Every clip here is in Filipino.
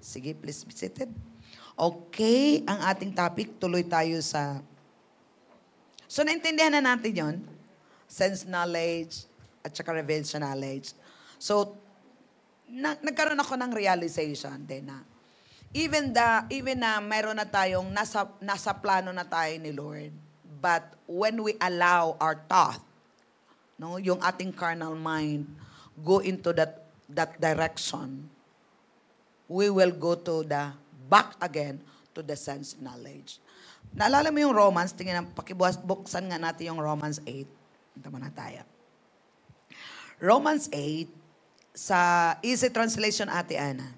Sige, please be seated. Okay, ang ating topic, tuloy tayo sa... So, naintindihan na natin yon, sense knowledge at saka revelation knowledge. So, nagkaroon ako ng realization din na even na meron na tayong nasa plano na tayo ni Lord, but when we allow our thought, no, yung ating carnal mind go into that direction, we will go to the back again to the sense knowledge. Naalala mo yung Romans, tingnan, buksan nga natin yung Romans 8. Ito muna tayo. Romans 8, sa easy translation, Ate Ana.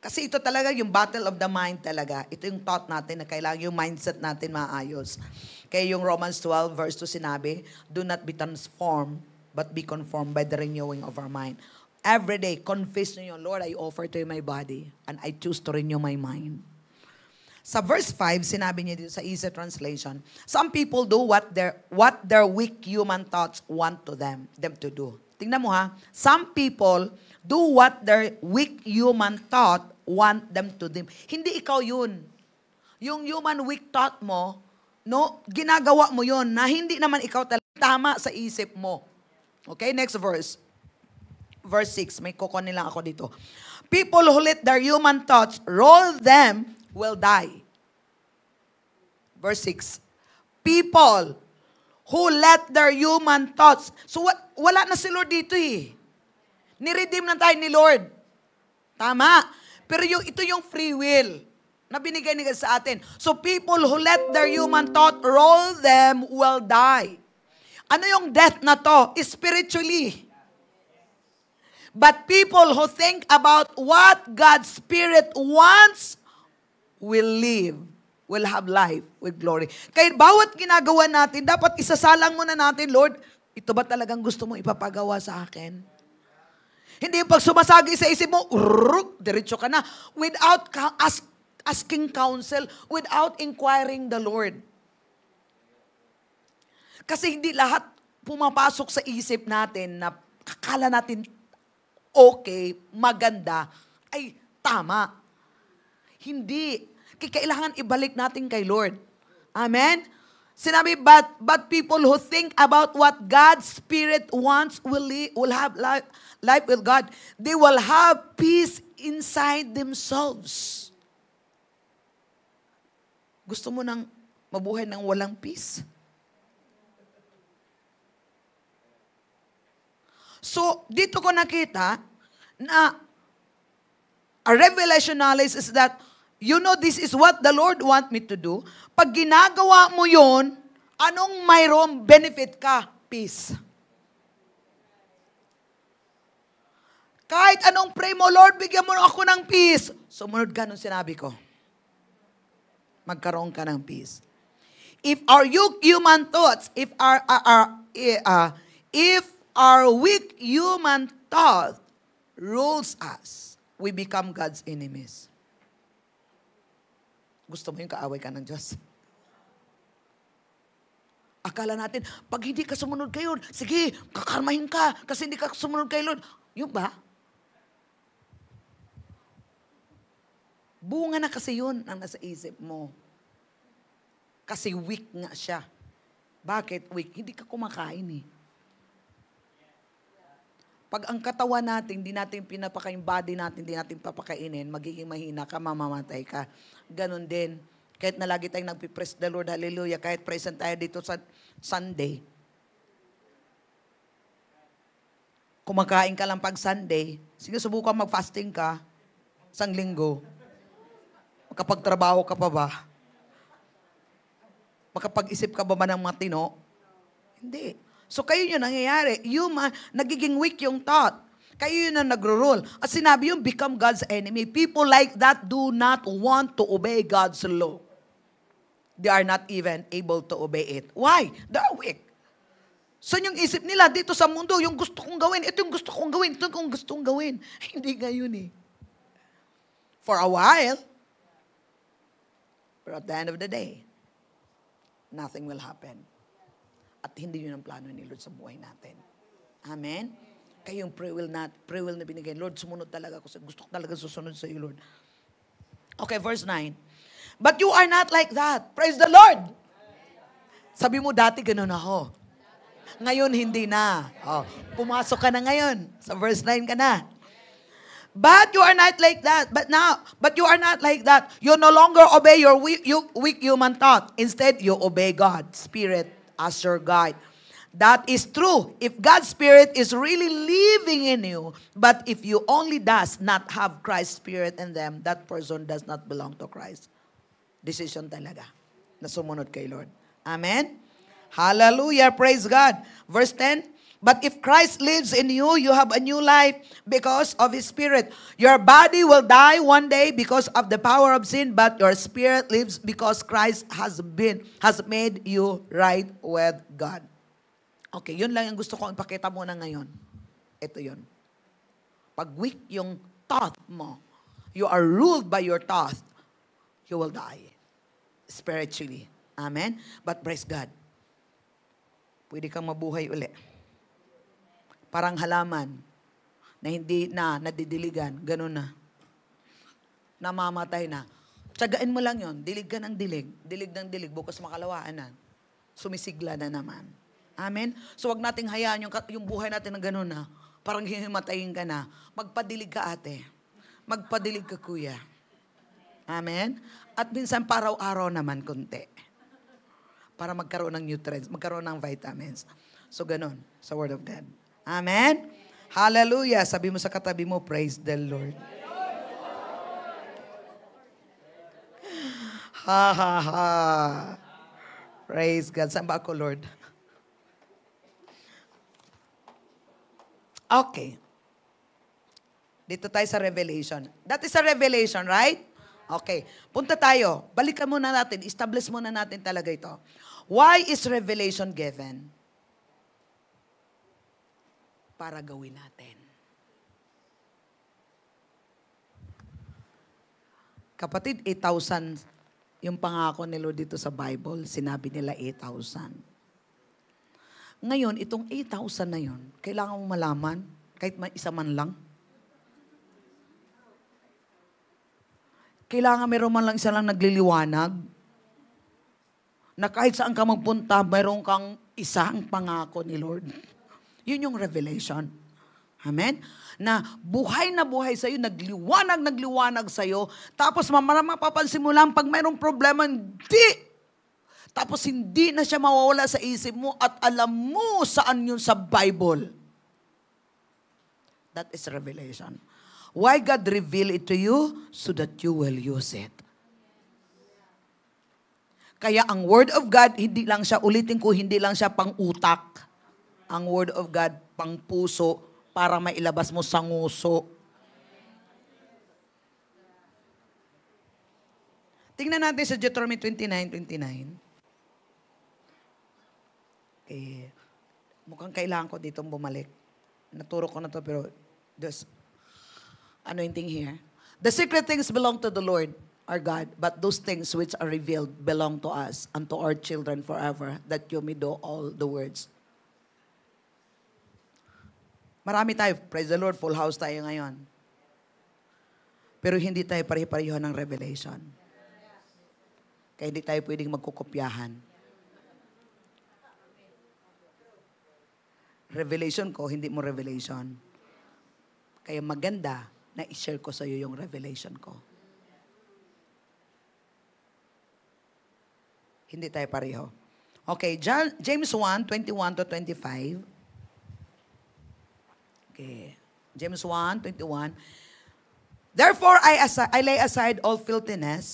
Kasi ito talaga yung battle of the mind talaga. Ito yung thought natin na kailangan yung mindset natin maayos. Kaya yung Romans 12 verse 2 sinabi, do not be transformed, but be conformed by the renewing of our mind. Every day, confess nyo, Lord, I offer to you my body, and I choose to renew my mind. Sa verse 5, sinabi niya dito sa easy translation, some people do what their weak human thoughts want them to do. Tingnan mo ha, some people do what their weak human thought want them to do. Hindi ikaw yun. Yung human weak thought mo, no, ginagawa mo yun na hindi naman ikaw talaga tama sa isip mo. Okay, next verse. Verse 6, may kukunin lang ako dito. People who let their human thoughts roll them will die. Verse 6. People who let their human thoughts. So wala na si Lord dito eh. Niredeem na tayo ni Lord. Tama. Pero ito yung free will na binigay ni God sa atin. So people who let their human thought roll them will die. Ano yung death na to? Spiritually. But people who think about what God's Spirit wants will live, will have life with glory. Kaya bawat ginagawa natin, dapat isasalang muna natin, Lord, ito ba talagang gusto mo ipapagawa sa akin? Hindi yung pag sumasagi sa isip mo, diretso ka na, without asking counsel, without inquiring the Lord. Kasi hindi lahat pumapasok sa isip natin na akala natin okay, maganda, ay tama. Hindi. Kailangan ibalik natin kay Lord. Amen? Sinabi, but people who think about what God's Spirit wants will have life with God. They will have peace inside themselves. Gusto mo nang mabuhay ng walang peace? So, dito ko nakita na a revelation knowledge is that, you know, this is what the Lord want me to do. Pag ginagawa mo yon, anong mayroong benefit ka? Peace. Kahit anong pray mo, Lord, bigyan mo ako ng peace. Sumunod ka nung sinabi ko. Magkaroon ka ng peace. If our human thoughts, if our weak human thought rules us, we become God's enemies. Gusto mo yung kaaway ka ng Diyos? Akala natin, pag hindi ka sumunod kay Lord, sige, kakarmahin ka kasi hindi ka sumunod kay Lord. Yung ba? Bunga na kasi yun ang nasa isip mo. Kasi weak nga siya. Bakit weak? Hindi ka kumakain eh. Pag ang katawan natin, hindi natin pinapakain, body natin, hindi natin papakainin, magiging mahina ka, mamamatay ka. Ganon din. Kahit na lagi tayong nagpipraise the Lord, hallelujah, kahit present tayo dito sa Sunday. Kumakain ka lang pag Sunday, sige, subukan mag-fasting ka, isang linggo. Makapagtrabaho ka pa ba? Makapag-isip ka ba ng matino? Hindi. So kayo yun nangyayari. Nagiging weak yung thought. Kayo yun ang nagro-rule. At sinabi yung become God's enemy. People like that do not want to obey God's law. They are not even able to obey it. Why? They are weak. So yung isip nila dito sa mundo, yung gusto kong gawin, ito yung gusto kong gawin, ito yung gusto kong gawin. Hindi ngayon eh. For a while, but at the end of the day, nothing will happen. At hindi yun ang plano ni Lord sa buhay natin. Amen? Kayong free will na binigay. Lord, sumunod talaga ako. Gusto ko talaga susunod sa iyo, Lord. Okay, verse 9. But you are not like that. Praise the Lord. Sabi mo, dati ganun ako. Ngayon, hindi na. Oh, pumasok ka na ngayon. Sa verse 9 ka na. But you are not like that. But you are not like that. You no longer obey your weak human thought. Instead, you obey God's Spirit as your guide. That is true. If God's Spirit is really living in you, but if you only does not have Christ's Spirit in them, that person does not belong to Christ. Decision talaga na sumunod kay Lord. Amen? Hallelujah. Praise God. Verse 10. But if Christ lives in you, you have a new life because of His Spirit. Your body will die one day because of the power of sin, but your spirit lives because Christ has made you right with God. Okay, yun lang yung gusto ko ipakita muna ngayon. Ito yun. Pag weak yung thought mo, you are ruled by your thought, you will die spiritually. Amen? But praise God, pwede kang mabuhay uli. Parang halaman na hindi na nadidiligan, ganun na. Namamatay na. Tsagain mo lang yon, dilig ka ng dilig, dilig ng dilig, bukas makalawaan na. Sumisigla na naman. Amen? So wag nating hayaan yung buhay natin na ganun na. Parang hihimatayin ka na. Magpadilig ka ate. Magpadilig ka kuya. Amen? At minsan paraw-araw naman kunti. Para magkaroon ng nutrients, magkaroon ng vitamins. So ganun, sa Word of God. Amen? Hallelujah. Sabi mo sa katabi mo, praise the Lord. Ha, ha, ha. Praise God. Saan ba ako, Lord? Okay. Dito tayo sa Revelation. That is a revelation, right? Okay. Punta tayo. Balikan muna natin. Establish muna natin talaga ito. Why is revelation given? Para gawin natin. Kapatid, 8,000 yung pangako ni Lord dito sa Bible. Sinabi nila 8,000. Ngayon, itong 8,000 na yun, kailangan mo malaman, kahit isa man lang. Kailangan meron man lang isa lang nagliliwanag, na kahit saan ka magpunta, meron kang isang pangako ni Lord. Yun yung revelation. Amen? Na buhay sa'yo, nagliwanag sa'yo, tapos mapapansin mo lang, pag mayroong problema, hindi. Tapos hindi na siya mawawala sa isip mo at alam mo saan yun sa Bible. That is revelation. Why God reveal it to you? So that you will use it. Kaya ang Word of God, hindi lang siya, ulitin ko, hindi lang siya pang utak. Ang Word of God, pang puso, para mailabas mo sa nguso. Tingnan natin sa Deuteronomy 29:29. Okay. Mukhang kailangan ko ditong bumalik. Naturo ko na to pero just anointing here. The secret things belong to the Lord, our God, but those things which are revealed belong to us and to our children forever, that you may do all the words. Marami tayo, praise the Lord, full house tayo ngayon. Pero hindi tayo pare-pareho ng revelation. Kaya hindi tayo pwedeng magkukopyahan. Revelation ko, hindi mo revelation. Kaya maganda na i-share ko sa iyo yung revelation ko. Hindi tayo pareho. Okay, James 1:21-25. Okay. James 1:21. Therefore, I lay aside all filthiness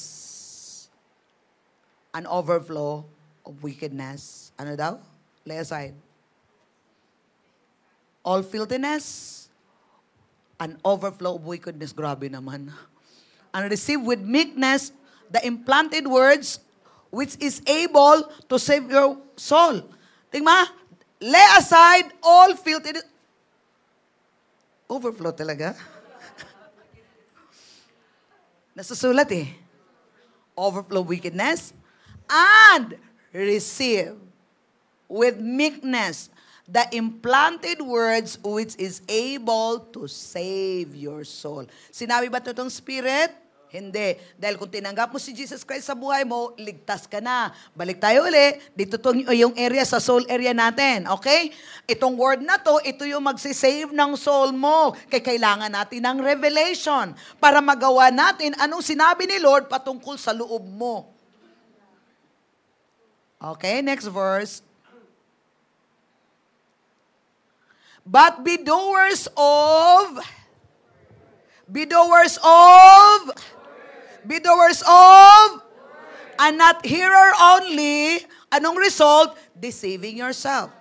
and overflow of wickedness. Ano daw? Lay aside. All filthiness and overflow of wickedness. Grabe naman. And receive with meekness the implanted words which is able to save your soul. Tingma, lay aside all filthiness. Overflow talaga. Nasusulat eh. Overflow wickedness and receive with meekness the implanted words which is able to save your soul. Sinabi ba ito itong Spirit? Hindi. Dahil kung tinanggap mo si Jesus Christ sa buhay mo, ligtas ka na. Balik tayo uli. Dito yung area sa soul area natin. Okay? Itong word na to, ito yung magsisave ng soul mo. Kaya kailangan natin ng revelation para magawa natin anong sinabi ni Lord patungkol sa loob mo. Okay, next verse. But be doers of, and not hearer only. Anong result? Deceiving yourself.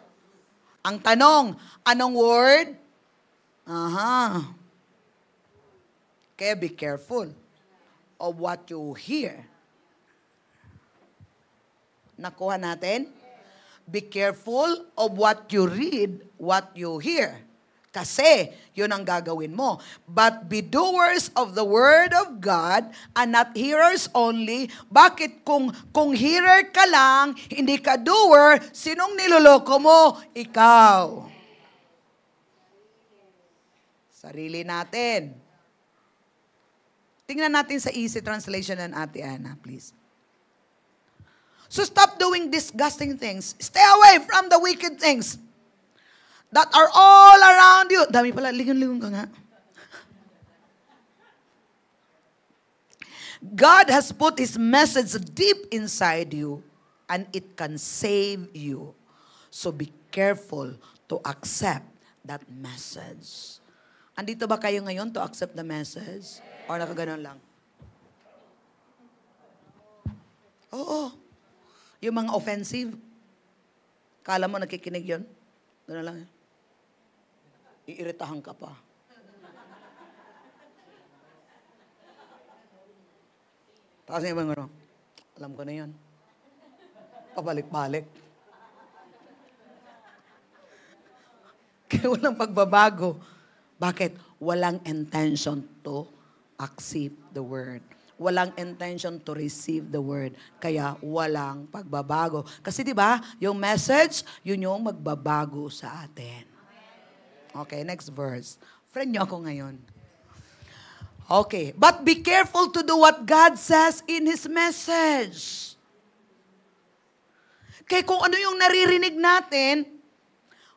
Ang tanong, anong word? Kaya be careful of what you hear. Nakuha natin? Be careful of what you read, what you hear. Kasi, yun ang gagawin mo. But be doers of the word of God and not hearers only. Bakit kung hearer ka lang, hindi ka doer, sinong niloloko mo? Ikaw. Sarili natin. Tingnan natin sa easy translation ng Ate Ana, please. So stop doing disgusting things. Stay away from the wicked things that are all around you. Dami pala, lingon-lingon ka nga. God has put His message deep inside you and it can save you. So be careful to accept that message. Andito ba kayo ngayon to accept the message? Or nakaganon lang? Oo. Yung mga offensive, kala mo nakikinig yun? Gano'n lang. Iiritahan ka pa. Tapos yung mga alam ko na yun. Pabalik-balik. Kaya walang pagbabago. Bakit? Walang intention to accept the word. Walang intention to receive the word. Kaya walang pagbabago. Kasi di ba, yung message, yun yung magbabago sa atin. Okay, next verse. Friend nyo ako ngayon. Okay, but be careful to do what God says in His message. Kaya kung ano yung naririnig natin,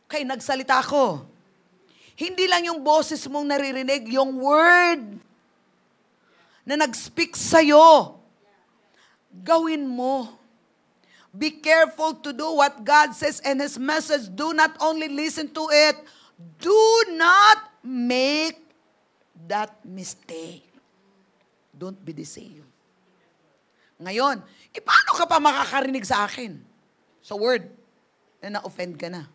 kaya nagsalita ako. Hindi lang yung boses mong naririnig, yung word na nag-speak sa'yo. Gawin mo. Be careful to do what God says in His message. Do not only listen to it. Do not make that mistake. Don't be deceived. Ngayon, paano ka pa makakarinig sa akin? Sa word, na na-offend ka na.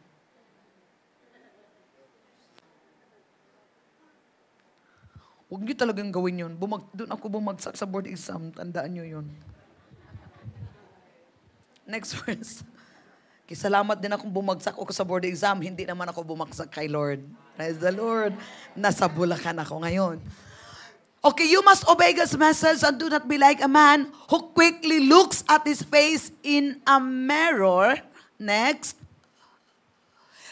Huwag niyo talagang gawin yun. Doon ako bumagsak sa board exam. Tandaan niyo yun. Next verse. Salamat din akong bumagsak ako sa board exam. Hindi naman ako bumagsak kay Lord. Praise the Lord. Nasa Bulacan ako ngayon. Okay, you must obey God's message and do not be like a man who quickly looks at his face in a mirror. Next.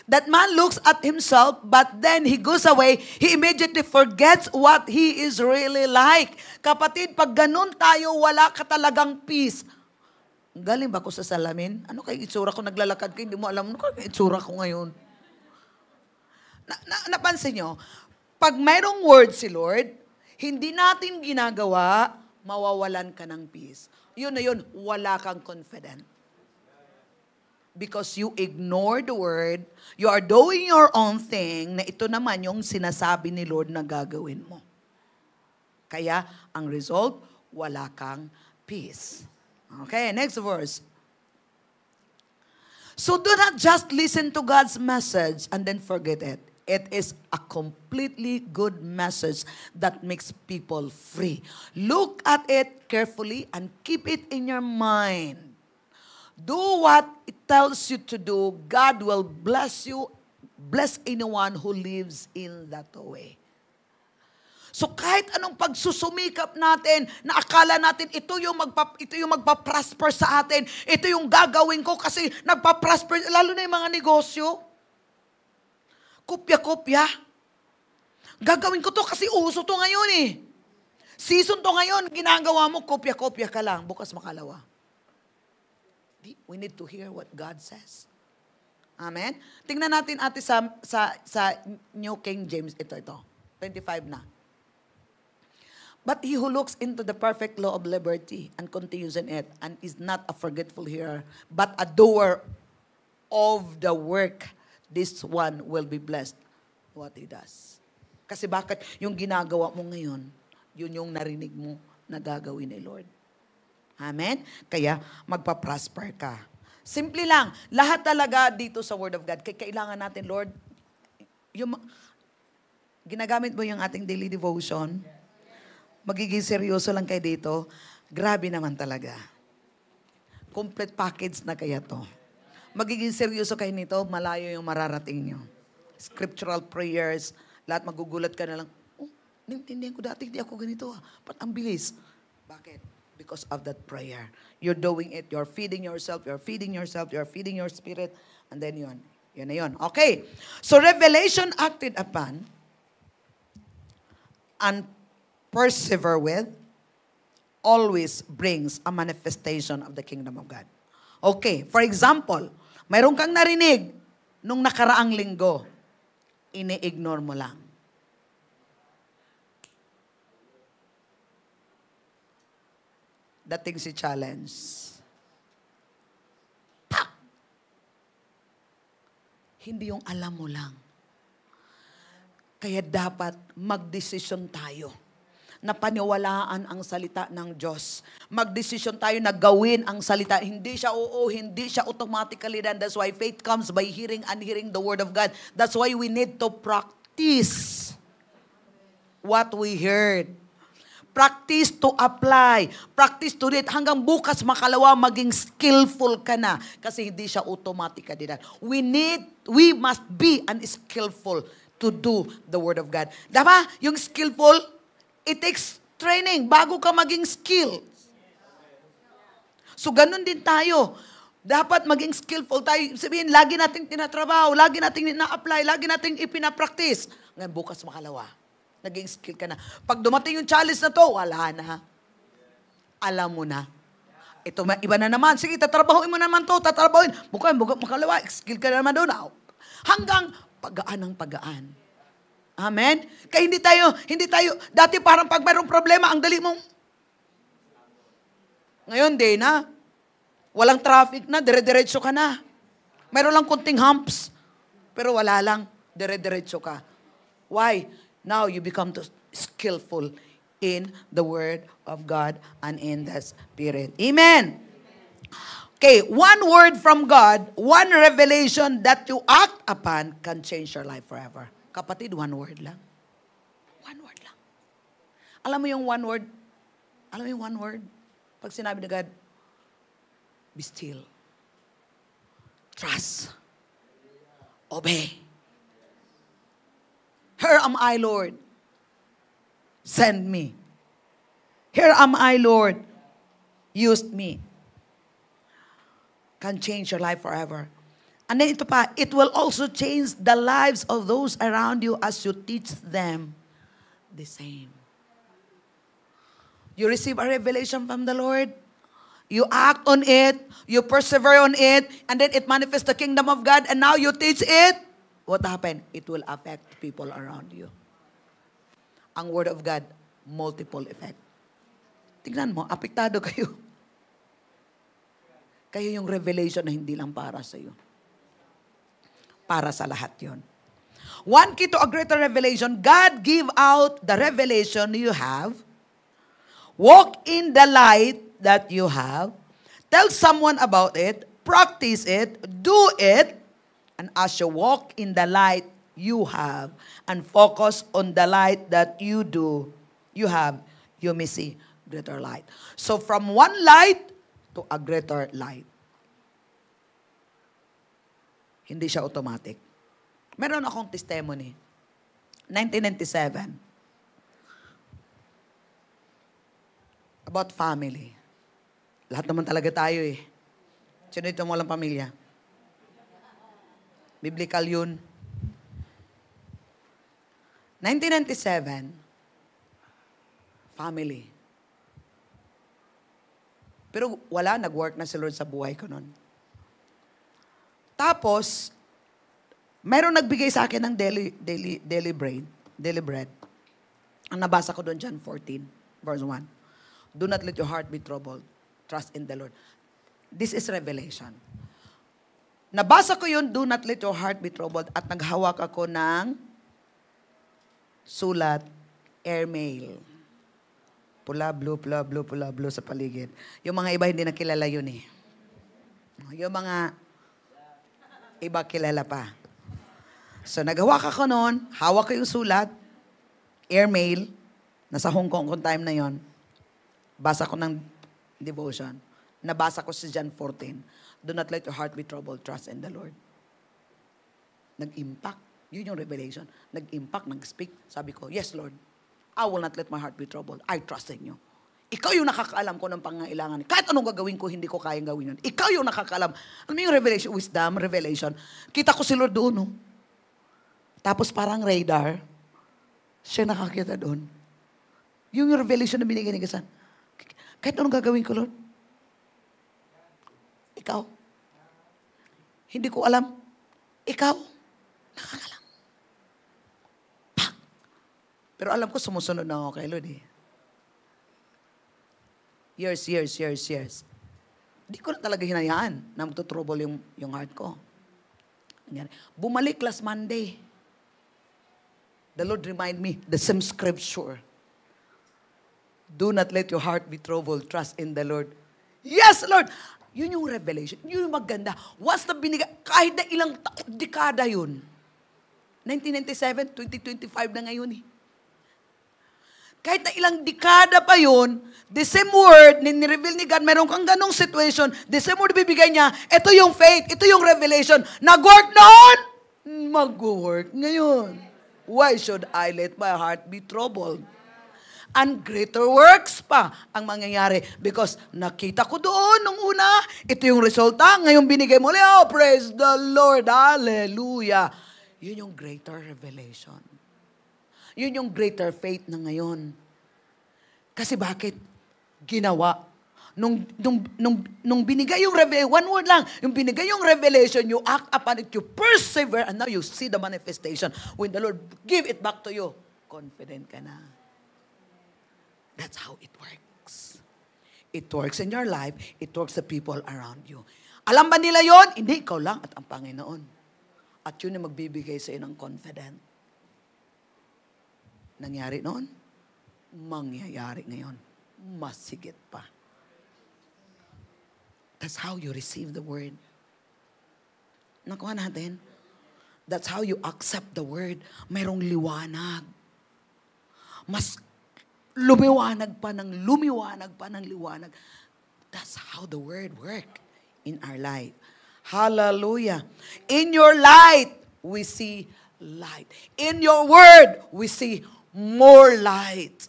That man looks at himself, but then he goes away. He immediately forgets what he is really like. Kapatid, pag ganun tayo, wala ka talagang peace. Galing ba ko sa salamin? Ano kay itsura ko? Naglalakad ko, hindi mo alam, ano kay itsura ko ngayon? Napansin nyo, pag mayroong word si Lord, hindi natin ginagawa, mawawalan ka ng peace. Yun na yun, wala kang confident. Because you ignore the word, you are doing your own thing, na ito naman yung sinasabi ni Lord na gagawin mo. Kaya, ang result, wala kang peace. Okay, next verse. So do not just listen to God's message and then forget it. It is a completely good message that makes people free. Look at it carefully and keep it in your mind. Do what it tells you to do. God will bless you, bless anyone who lives in that way. So kahit anong pagsusumikap natin, na akala natin ito yung magpa-prosper sa atin, ito yung gagawin ko kasi nagpa-prosper, lalo na yung mga negosyo. Kopya-kopya. Gagawin ko to kasi uso to ngayon eh. Season to ngayon, ginagawa mo, kopya-kopya ka lang. Bukas makalawa. We need to hear what God says. Amen? Tingnan natin ate sa New King James. Ito. 25 na. But he who looks into the perfect law of liberty and continues in it and is not a forgetful hearer, but a doer of the work, this one will be blessed what he does. Kasi bakit yung ginagawa mo ngayon, yun yung narinig mo na gagawin ni Lord. Amen? Kaya magpa-prosper ka. Simple lang. Lahat talaga dito sa Word of God. Kailangan natin, Lord, ginagamit mo yung ating daily devotion. Magiging seryoso lang kayo dito. Grabe naman talaga. Complete package na kaya to. Magiging seryoso kayo nito, malayo yung mararating nyo. Scriptural prayers, lahat magugulat ka na lang, naintindihan ko dati, hindi ako ganito. Ba't ang bilis? Bakit? Because of that prayer. You're doing it. You're feeding yourself. You're feeding yourself. You're feeding your spirit. And then yun na yun. Okay. So revelation acted upon and persevere with always brings a manifestation of the kingdom of God. Okay. For example, mayroon kang narinig nung nakaraang linggo, ini-ignore mo lang. Dating si challenge. Tak! Hindi yung alam mo lang. Kaya dapat magdesisyon tayo na paniwalaan ang salita ng Diyos. Magdesisyon tayo na gawin ang salita. Hindi siya oo, hindi siya automatically done. That's why faith comes by hearing and hearing the word of God. That's why we need to practice what we heard. Practice to apply. Practice to read. Hanggang bukas makalawa, maging skillful ka na. Kasi hindi siya automatic ka din. We must be unskillful to do the Word of God. Diba? Yung skillful, it takes training bago ka maging skill. So, ganun din tayo. Dapat maging skillful tayo. Sabihin, lagi nating tinatrabaho, lagi nating na-apply, lagi nating ipinapractice. Ngayon, bukas makalawa. Naging skill ka na. Pag dumating yung challenge na to, wala na. Alam mo na. Ito, iba na naman. Sige, tatrabahoin mo naman to. Tatrabahoin. Makalawa, skill ka na naman doon. Hanggang pagaan ng pagaan. Amen? Kaya hindi tayo, dati parang pag mayroong problema, ang dali mong, ngayon, di na. Walang traffic na, dire-diretso ka na. Mayroon lang kunting humps, pero wala lang, dire-diretso ka. Why? Now you become skillful in the Word of God and in the Spirit. Amen. Okay, one word from God, one revelation that you act upon can change your life forever. Kapatid, one word lang. One word lang. Alam mo yung one word? Alam mo yung one word? Pag sinabi ni God, be still. Trust. Obey. Here am I, Lord. Send me. Here am I, Lord. Use me. Can change your life forever. And then ito pa, it will also change the lives of those around you as you teach them the same. You receive a revelation from the Lord. You act on it. You persevere on it. And then it manifests the kingdom of God. And now you teach it. What happened? It will affect people around you. Ang Word of God, multiple effect. Tingnan mo, apektado kayo. Kayo yung revelation na hindi lang para sa iyo. Para sa lahat yon. One key to a greater revelation, God give out the revelation you have. Walk in the light that you have. Tell someone about it. Practice it. Do it. And as you walk in the light you have and focus on the light that you have, you may see greater light. So from one light to a greater light. Hindi siya automatic. Meron akong testimony. 1997. About family. Lahat naman talaga tayo eh. Sino ito mo walang pamilya? Biblical yun. 1997, family. Pero wala, nag-work na si Lord sa buhay ko noon. Tapos, mayroong nagbigay sa akin ng daily bread. Ang nabasa ko doon, John 14, verse 1. Do not let your heart be troubled. Trust in the Lord. This is revelation. Nabasa ko yun, do not let your heart be troubled. At naghawak ako ng sulat, airmail. Pula, blue sa paligid. Yung mga iba hindi nakilala yun eh. Yung mga iba kilala pa. So naghawak ako noon, hawak ko yung sulat, airmail, nasa Hong Kong kung time na yon. Basa ko ng devotion. Nabasa ko si John 14. Do not let your heart be troubled. Trust in the Lord. Nag-impact. Yun yung revelation. Nag-impact, nag-speak. Sabi ko, yes, Lord. I will not let my heart be troubled. I trust in you. Ikaw yung nakakaalam ko ng pangailangan. Kahit anong gagawin ko, hindi ko kayang gawin yun. Ikaw yung nakakaalam. Ano yung revelation? Wisdom, revelation. Kita ko si Lord doon, no? Tapos parang radar. Siya nakakita doon. Yung revelation na binigay ni Gasan. Kahit anong gagawin ko, Lord? Ikaw. Hindi ko alam. Ikaw. Nakakalam. Pak. Pero alam ko, sumusunod na ako kay Lord eh. Years. Hindi ko na talaga hinayaan na magtutrouble yung heart ko. Bumalik last Monday. The Lord remind me, the same scripture. Do not let your heart be troubled. Trust in the Lord. Yes, Lord! Yun yung revelation. Yun yung maganda. Once na binigay, kahit na ilang dekada yun. 1997, 2025 na ngayon eh. Kahit na ilang dekada pa yun, the same word, ni-reveal ni God, meron kang ganong situation, the same word bibigay niya, ito yung faith, ito yung revelation. Nag-work noon, mag-work ngayon. Why should I let my heart be troubled? And greater works pa ang mangyayari. Because nakita ko doon nung una, ito yung resulta, ngayon binigay mo, oh, praise the Lord, hallelujah. Yun yung greater revelation. Yun yung greater faith na ngayon. Kasi bakit? Ginawa. Nung binigay yung revelation, one word lang, yung binigay yung revelation, you act upon it, you persevere, and now you see the manifestation. When the Lord give it back to you, confident ka na. That's how it works. It works in your life. It works the people around you. Alam ba nila yon? Hindi, ikaw lang at ang Panginoon. At yun yung magbibigay sa iyo ng confident. Nangyari noon? Mangyayari ngayon. Mas higit pa. That's how you receive the word. Nakuha natin? That's how you accept the word. Mayroong liwanag. Mas lumiwanag pa ng liwanag. That's how the word work in our life. Hallelujah. In your light, we see light. In your word, we see more light.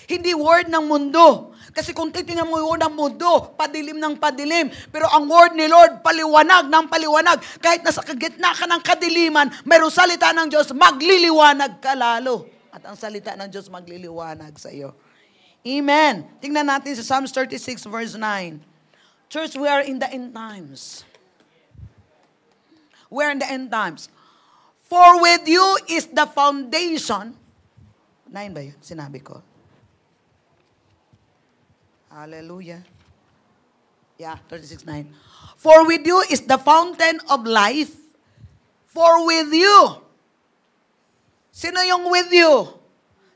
Hindi word ng mundo. Kasi kung titingnan mo yung word ng mundo, padilim ng padilim. Pero ang word ni Lord, paliwanag ng paliwanag. Kahit nasa gitna ka ng kadiliman, mayroong salita ng Diyos, magliliwanag ka lalo. At ang salita ng Diyos magliliwanag sa iyo. Amen. Tingnan natin sa Psalms 36 verse 9. Church, we are in the end times. We are in the end times. For with you is the foundation. 9 ba yun? Sinabi ko. Hallelujah. Yeah, 36:9. For with you is the fountain of life. For with you. Sino yung with you?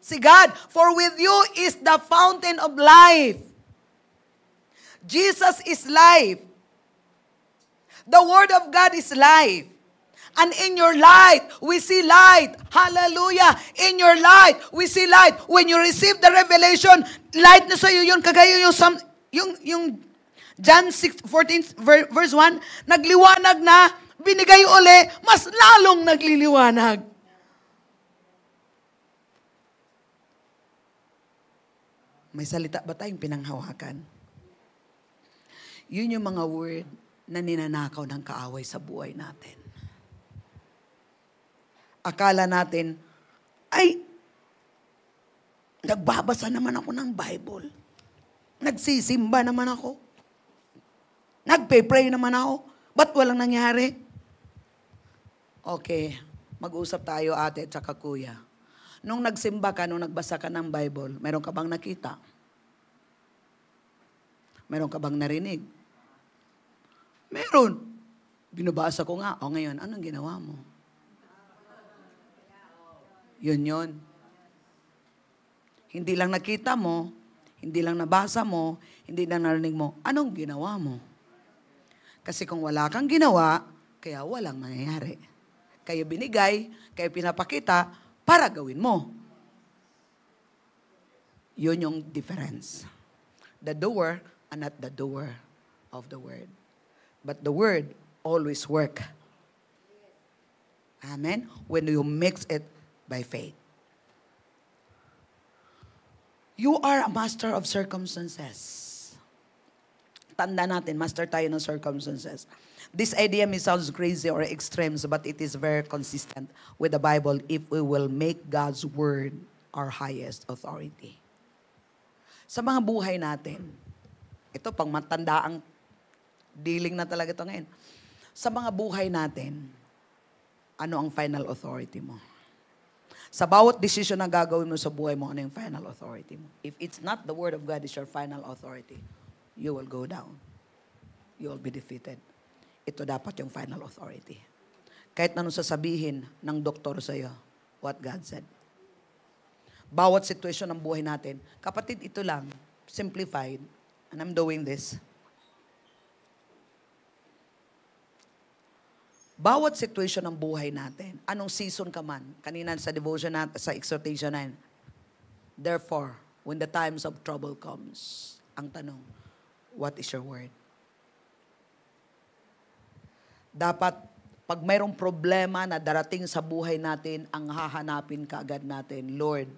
Si God. For with you is the fountain of life. Jesus is life. The Word of God is life. And in your light, we see light. Hallelujah. In your light, we see light. When you receive the revelation, light na sa'yo yun. Kagaya yung John 6:14 verse 1, nagliwanag na, binigay uli, mas lalong nagliliwanag. May salita ba tayong pinanghawakan? Yun yung mga word na ninanakaw ng kaaway sa buhay natin. Akala natin, ay, nagbabasa naman ako ng Bible. Nagsisimba naman ako. Nagpe-pray naman ako. Ba't walang nangyari? Okay, mag-usap tayo ate at saka kuya. Nung nagsimba ka, nung nagbasa ka ng Bible, meron ka bang nakita? Meron ka bang narinig? Meron. Binabasa ko nga. O ngayon, anong ginawa mo? Yun. Hindi lang nakita mo, hindi lang nabasa mo, hindi lang narinig mo, anong ginawa mo? Kasi kung wala kang ginawa, kaya walang mangyayari. Kayo binigay, kayo pinapakita, para gawin mo. Yun yung difference. The doer and not the doer of the word. But the word always work. Amen? When you mix it by faith. You are a master of circumstances. Tanda natin, master tayo ng circumstances. This idea may sound crazy or extremes, but it is very consistent with the Bible if we will make God's word our highest authority. Sa mga buhay natin, ito pang matandaang dealing na talaga ito ngayon. Sa mga buhay natin, ano ang final authority mo? Sa bawat decision na gagawin mo sa buhay mo, ano yung final authority mo? If it's not the word of God is your final authority, you will go down. You will be defeated. Ito dapat yung final authority. Kahit na anong sasabihin ng doktor sa'yo, what God said. Bawat sitwasyon ng buhay natin, kapatid, ito lang, simplified, and I'm doing this. Bawat sitwasyon ng buhay natin, anong season ka man, kanina sa devotion natin, sa exhortation natin, therefore, when the times of trouble comes, ang tanong, what is your word? Dapat, pag mayroong problema na darating sa buhay natin, ang hahanapin kaagad natin, Lord,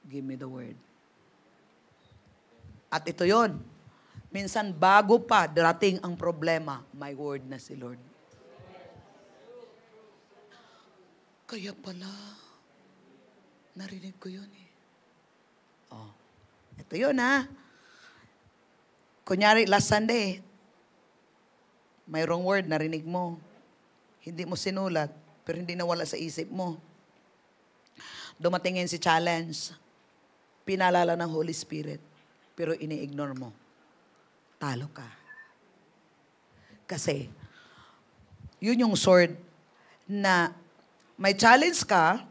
give me the word. At ito yon. Minsan, bago pa darating ang problema, may word na si Lord. Kaya pala, narinig ko yun eh. Oh, ito yun ha. Kunyari, last Sunday, mayroong word, narinig mo. Hindi mo sinulat, pero hindi nawala sa isip mo. Dumating ngayon si challenge, pinalala ng Holy Spirit, pero ini-ignore mo. Talo ka. Kasi, yun yung sword na may challenge ka,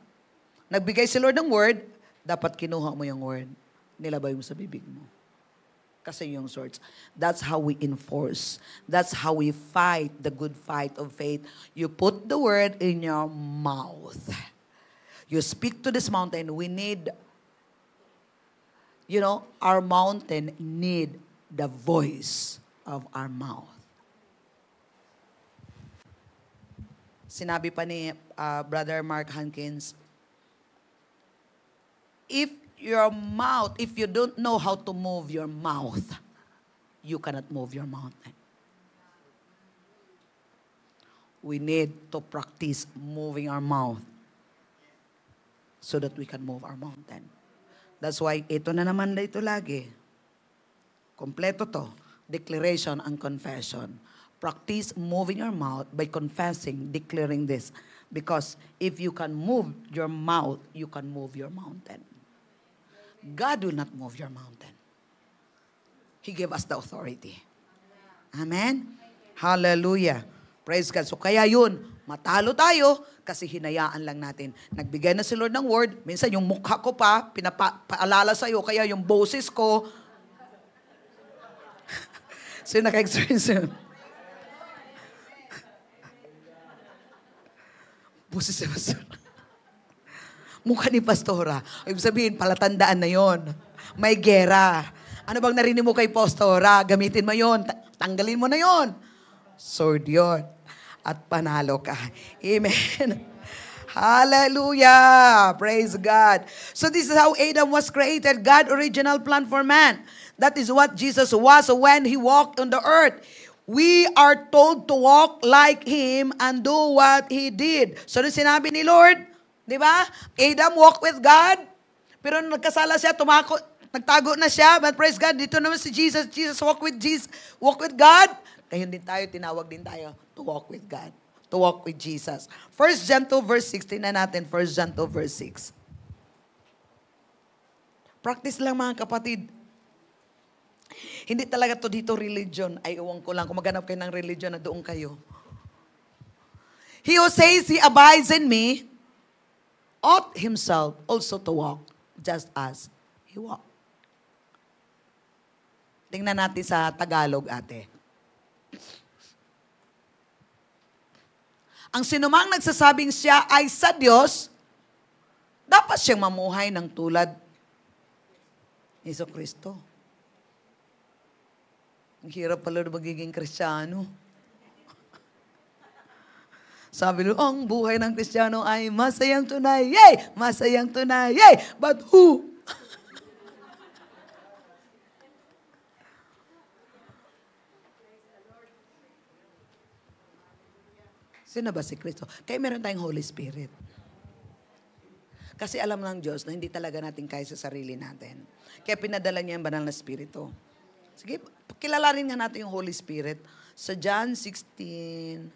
nagbigay si Lord ng word, dapat kinuha mo yung word, nilabay mo sa bibig mo. Kasi yung swords. That's how we enforce. That's how we fight the good fight of faith. You put the word in your mouth. You speak to this mountain. We need, our mountain need the voice of our mouth. Sinabi pa ni Brother Mark Hankins, if you don't know how to move your mouth, you cannot move your mountain. We need to practice moving our mouth so that we can move our mountain. That's why, ito na naman dito lagi. Kompleto to. Declaration and confession. Practice moving your mouth by confessing, declaring this. Because if you can move your mouth, you can move your mountain. God will not move your mountain. He gave us the authority. Amen? Hallelujah. Praise God. So kaya yun, matalo tayo kasi hinayaan lang natin. Nagbigay na si Lord ng word. Minsan yung mukha ko pa, pinapaalala sa'yo. Kaya yung boses ko. Sino naka-experience yun? Boses si Pastor. Mukha ni Pastora. Ibig sabihin, palatandaan na yon. May gera. Ano bang narinig mo kay Pastora? Gamitin mo yon. Tanggalin mo na yon. Sword yon. At panalo ka. Amen. Hallelujah. Praise God. So this is how Adam was created. God's original plan for man. That is what Jesus was when He walked on the earth. We are told to walk like Him and do what He did. So sinabi ni Lord, Di ba? Adam walked with God, pero nung nagkasala siya, nagtago na siya, but praise God, dito naman si Jesus. Jesus walk with God. Kaya din tayo, tinawag din tayo to walk with God, to walk with Jesus. 1 John 2 verse 16 na natin, 1 John 2 verse 6. Practice lang mga kapatid. Hindi talaga to dito religion. Ay, uwang ko lang, kung maghanap kayo ng religion na doon kayo. He who says he abides in me, ought himself also to walk, just as he walked. Tingnan natin sa Tagalog, ate. Ang sinumang nagsasabing siya ay sa Diyos, dapat siyang mamuhay ng tulad ni Jesucristo. Ang hirap pala na magiging Kristiyano. Sabi nyo, ang buhay ng Kristiyano ay masayang tunay. Yay! Masayang tunay. Yay! But who? Sino ba si Kristo? Kaya meron tayong Holy Spirit. Kasi alam ng Diyos na hindi talaga natin kaya sa sarili natin. Kaya pinadala niya ang banal na Espiritu. Sige, kilalanin nga natin yung Holy Spirit. Sa John 16,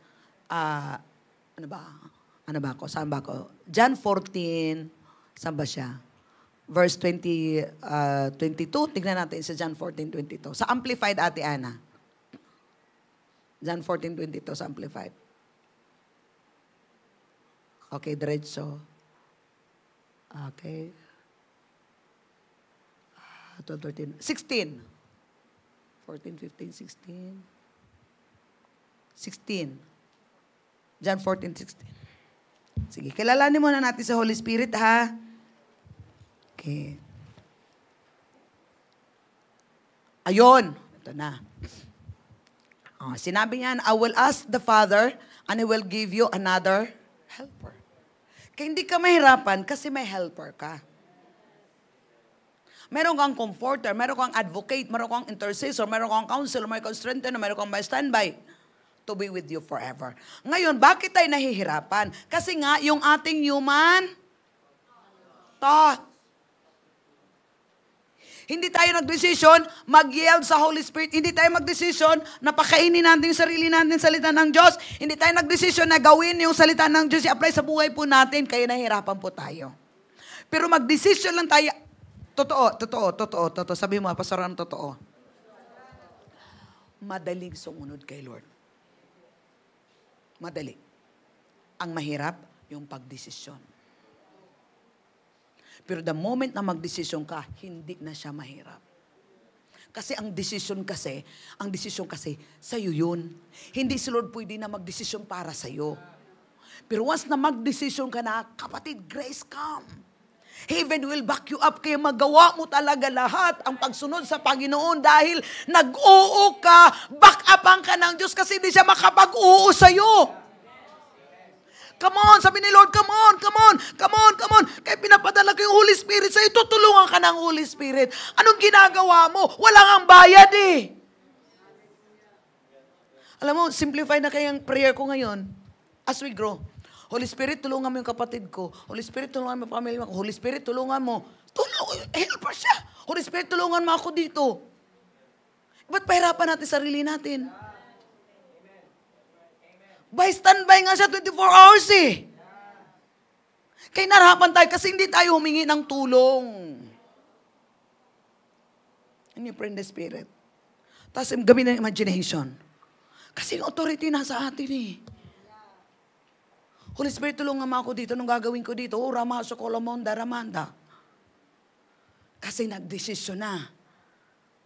ano ba ako? Saan ba ako? John 14, saan ba siya? Verse 22, tignan natin sa John 14:22. Sa Amplified, Ate Ana. John 14:22 sa Amplified. Okay, diretso. Okay. 12, 13, 16. 14, 15, 16. 16. John 14:16. Sige, kilalanin muna natin sa Holy Spirit, ha? Okay. Ayun. Ito na. Sinabi niya, I will ask the Father and He will give you another helper. Kaya hindi ka mahirapan kasi may helper ka. Meron kang comforter, meron kang advocate, meron kang intercessor, meron kang counselor, meron kang strengthener, meron kang standby to be with you forever. Ngayon, bakit tayo nahihirapan? Kasi nga, yung ating human thought. Hindi tayo nagdesisyon mag-yield sa Holy Spirit. Hindi tayo magdesisyon na pakainin natin yung sarili natin salita ng Diyos. Hindi tayo nagdesisyon na gawin yung salita ng Diyos, i-apply sa buhay po natin, kaya nahihirapan po tayo. Pero magdesisyon lang tayo. Totoo. Sabi mo, Pastor, ano totoo? Madaling sumunod kay Lord. Madali. Ang mahirap, yung pagdesisyon. Pero the moment na magdesisyon ka, hindi na siya mahirap. Kasi ang desisyon kasi, sa'yo yun. Hindi si Lord pwede na magdesisyon para sa'yo. Pero once na magdesisyon ka na, kapatid, grace come. Heaven will back you up, kaya magawa mo talaga lahat ang pagsunod sa Panginoon dahil nag-oo ka, back upan ka ng Diyos kasi hindi siya makapag-oo sa'yo. Come on, sabi ni Lord, come on. Kaya pinapadala ko yung Holy Spirit sa'yo, tutulungan ka ng Holy Spirit. Anong ginagawa mo? Wala kang bayad eh. Alam mo, simplify na kayang prayer ko ngayon as we grow. Holy Spirit, tulungan mo yung kapatid ko. Holy Spirit, tulungan mo yung pamilya ko. Holy Spirit, tulungan mo. Helper siya. Holy Spirit, tulungan mo ako dito. Ba't pahirapan natin sarili natin? By standby nga siya 24 hours eh. Kaya narapan tayo kasi hindi tayo humingi ng tulong. And you pray in the Spirit. Tapos gawin ng imagination. Kasi yung authority nasa atin eh. Holy Spirit, tulungan mo ako dito. Anong gagawin ko dito? Ramaso Kolomonda, Ramanda. Kasi nagdesisyon na.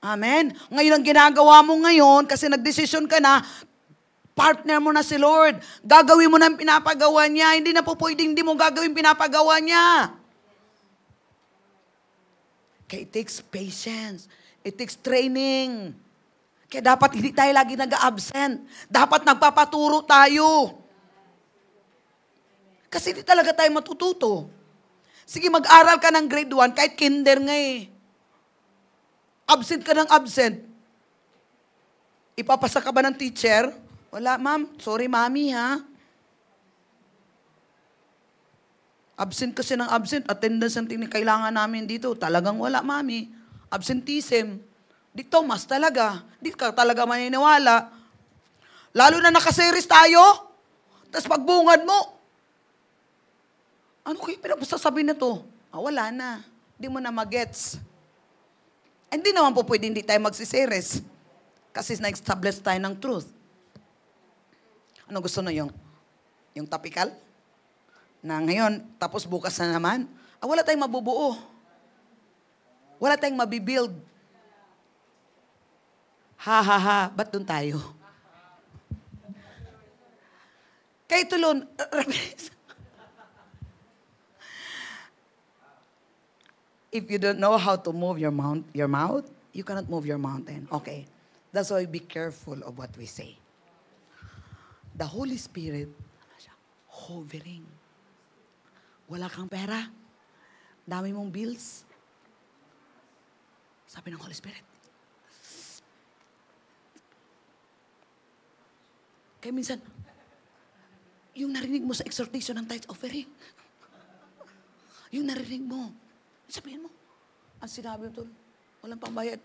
Amen? Ngayon ang ginagawa mo ngayon, kasi nagdesisyon ka na, partner mo na si Lord. Gagawin mo na ang pinapagawa niya. Hindi na po pwedeng hindi mo gagawin pinapagawa niya. Kaya it takes patience. It takes training. Kaya dapat hindi tayo lagi nag-absent. Dapat nagpapaturo tayo. Kasi hindi talaga tayo matututo. Sige, mag-aral ka ng grade 1, kahit kinder nga eh. Absent ka ng absent. Ipapasa ka ba ng teacher? Wala, ma'am. Sorry, mami, ha? Absent kasi ng absent. Attendance ang kailangan namin dito. Talagang wala, mami. Absenteeism. Dito, mas talaga. Di ka talaga maniniwala. Lalo na nakaseries tayo. Tapos pagbungad mo, ano kayo pinagsasabi na to? Wala na. Hindi mo na magets. Hindi naman po pwede hindi tayo magsiseries. Kasi na-establish tayo ng truth. Ano gusto na yung topical? Na ngayon, tapos bukas na naman, wala tayong mabubuo. Wala tayong mabibuild. Ba't dun tayo? Kaya tulon, if you don't know how to move your mouth, you cannot move your mountain. Okay. That's why be careful of what we say. The Holy Spirit, hovering. Wala kang pera. Dami mong bills. Sabi ng Holy Spirit. Kaya minsan, yung narinig mo sa exhortation ng tithe offering, yung narinig mo, sabihin mo, ang sinabi mo ito, walang pambayad.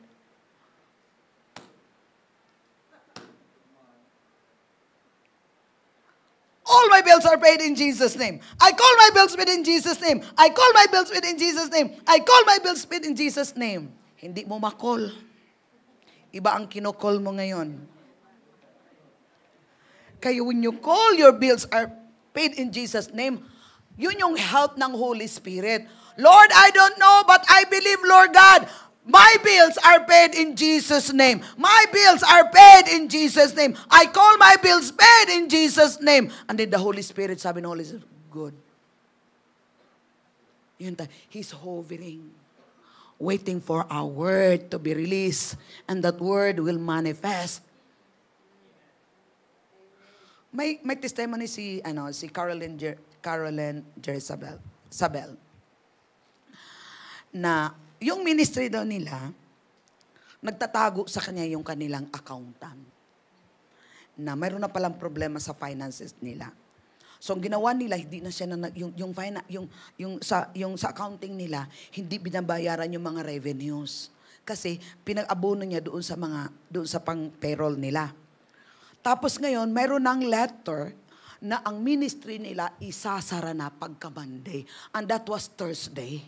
All my bills are paid in Jesus' name. I call my bills paid in Jesus' name. I call my bills paid in Jesus' name. I call my bills paid in Jesus' name. Hindi mo makol. Iba ang kinokol mo ngayon. Kaya when you call your bills are paid in Jesus' name, yun yung help ng Holy Spirit. Lord, I don't know, but I believe, Lord God, my bills are paid in Jesus' name. My bills are paid in Jesus' name. I call my bills paid in Jesus' name. And then the Holy Spirit, sabi ng Holy Spirit, good. Yun tayo. He's hovering, waiting for our word to be released. And that word will manifest. May testimony si Caroline Sabel na yung ministry daw nila, nagtatago sa kanya yung kanilang accountant. Na mayroon na palang problema sa finances nila. So, ang ginawa nila, hindi na siya yung sa accounting nila, hindi binabayaran yung mga revenues. Kasi pinag-abono niya doon sa pang-payroll nila. Tapos ngayon, mayroon ng letter na ang ministry nila isasara na pagka Monday. And that was Thursday.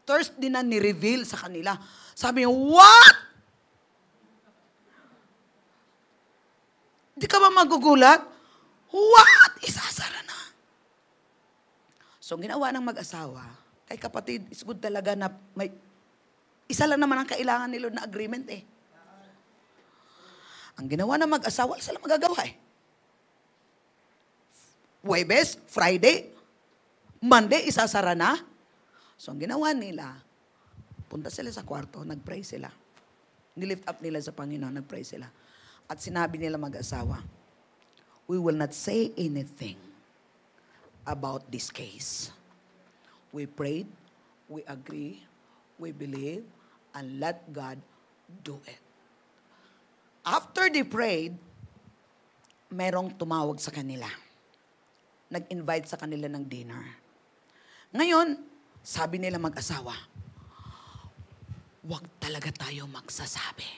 Thursday na ni-reveal sa kanila. Sabi niya, what? Di ka ba magugulat? What? Isasara na. So, ginawa ng mag-asawa, kay kapatid, it's good talaga na may, isa lang naman ang kailangan nila na agreement eh. Ang ginawa ng mag-asawa, wala silang magagawa eh. Huwebes, Friday, Monday, isasara na. So, ang ginawa nila, punta sila sa kwarto, nag-pray sila. Nilift up nila sa Panginoon, nag-pray sila. At sinabi nila mag-asawa, we will not say anything about this case. We prayed, we agree, we believe, and let God do it. After they prayed, merong tumawag sa kanila. Nag-invite sa kanila ng dinner. Ngayon, sabi nila mag-asawa, huwag talaga tayo magsasabi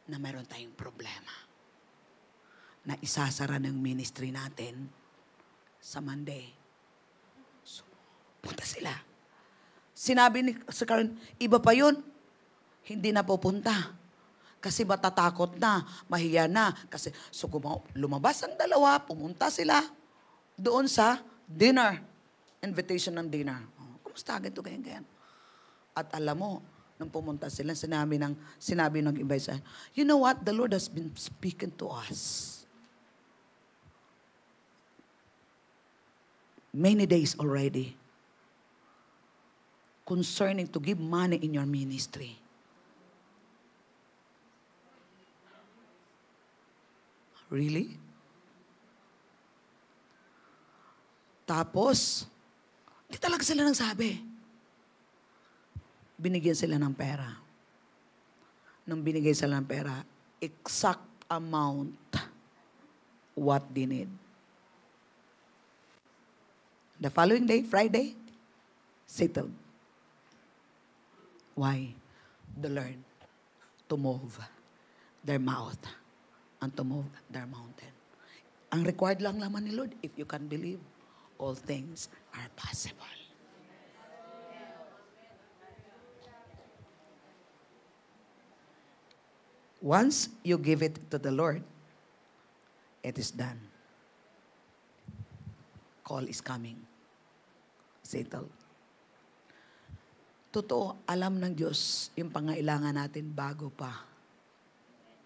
na meron tayong problema. Na isasara ng ministry natin sa Monday. So, punta sila. Sinabi ni Karen, iba pa yun. Hindi na pupunta. Kasi matatakot na, mahiya na. Kasi, so lumabas ang dalawa, pumunta sila doon sa dinner. Invitation ng dinner. Kumusta? Ganito, ganyan. At alam mo, nung pumunta sila, sinabi ng iba sa, you know what? The Lord has been speaking to us. Many days already. Concerning to give money in your ministry. Really? Tapos, hindi talaga sila nagsabi. Binigyan sila ng pera. Nung binigay sila ng pera, exact amount what they need. The following day, Friday, settled. Why? They learn to move their mouth and to move their mountain. Ang required lang naman ni Lord, if you can believe, all things are possible. Once you give it to the Lord, it is done. Call is coming. Settled. Totoo, alam ng Diyos yung pangailangan natin bago pa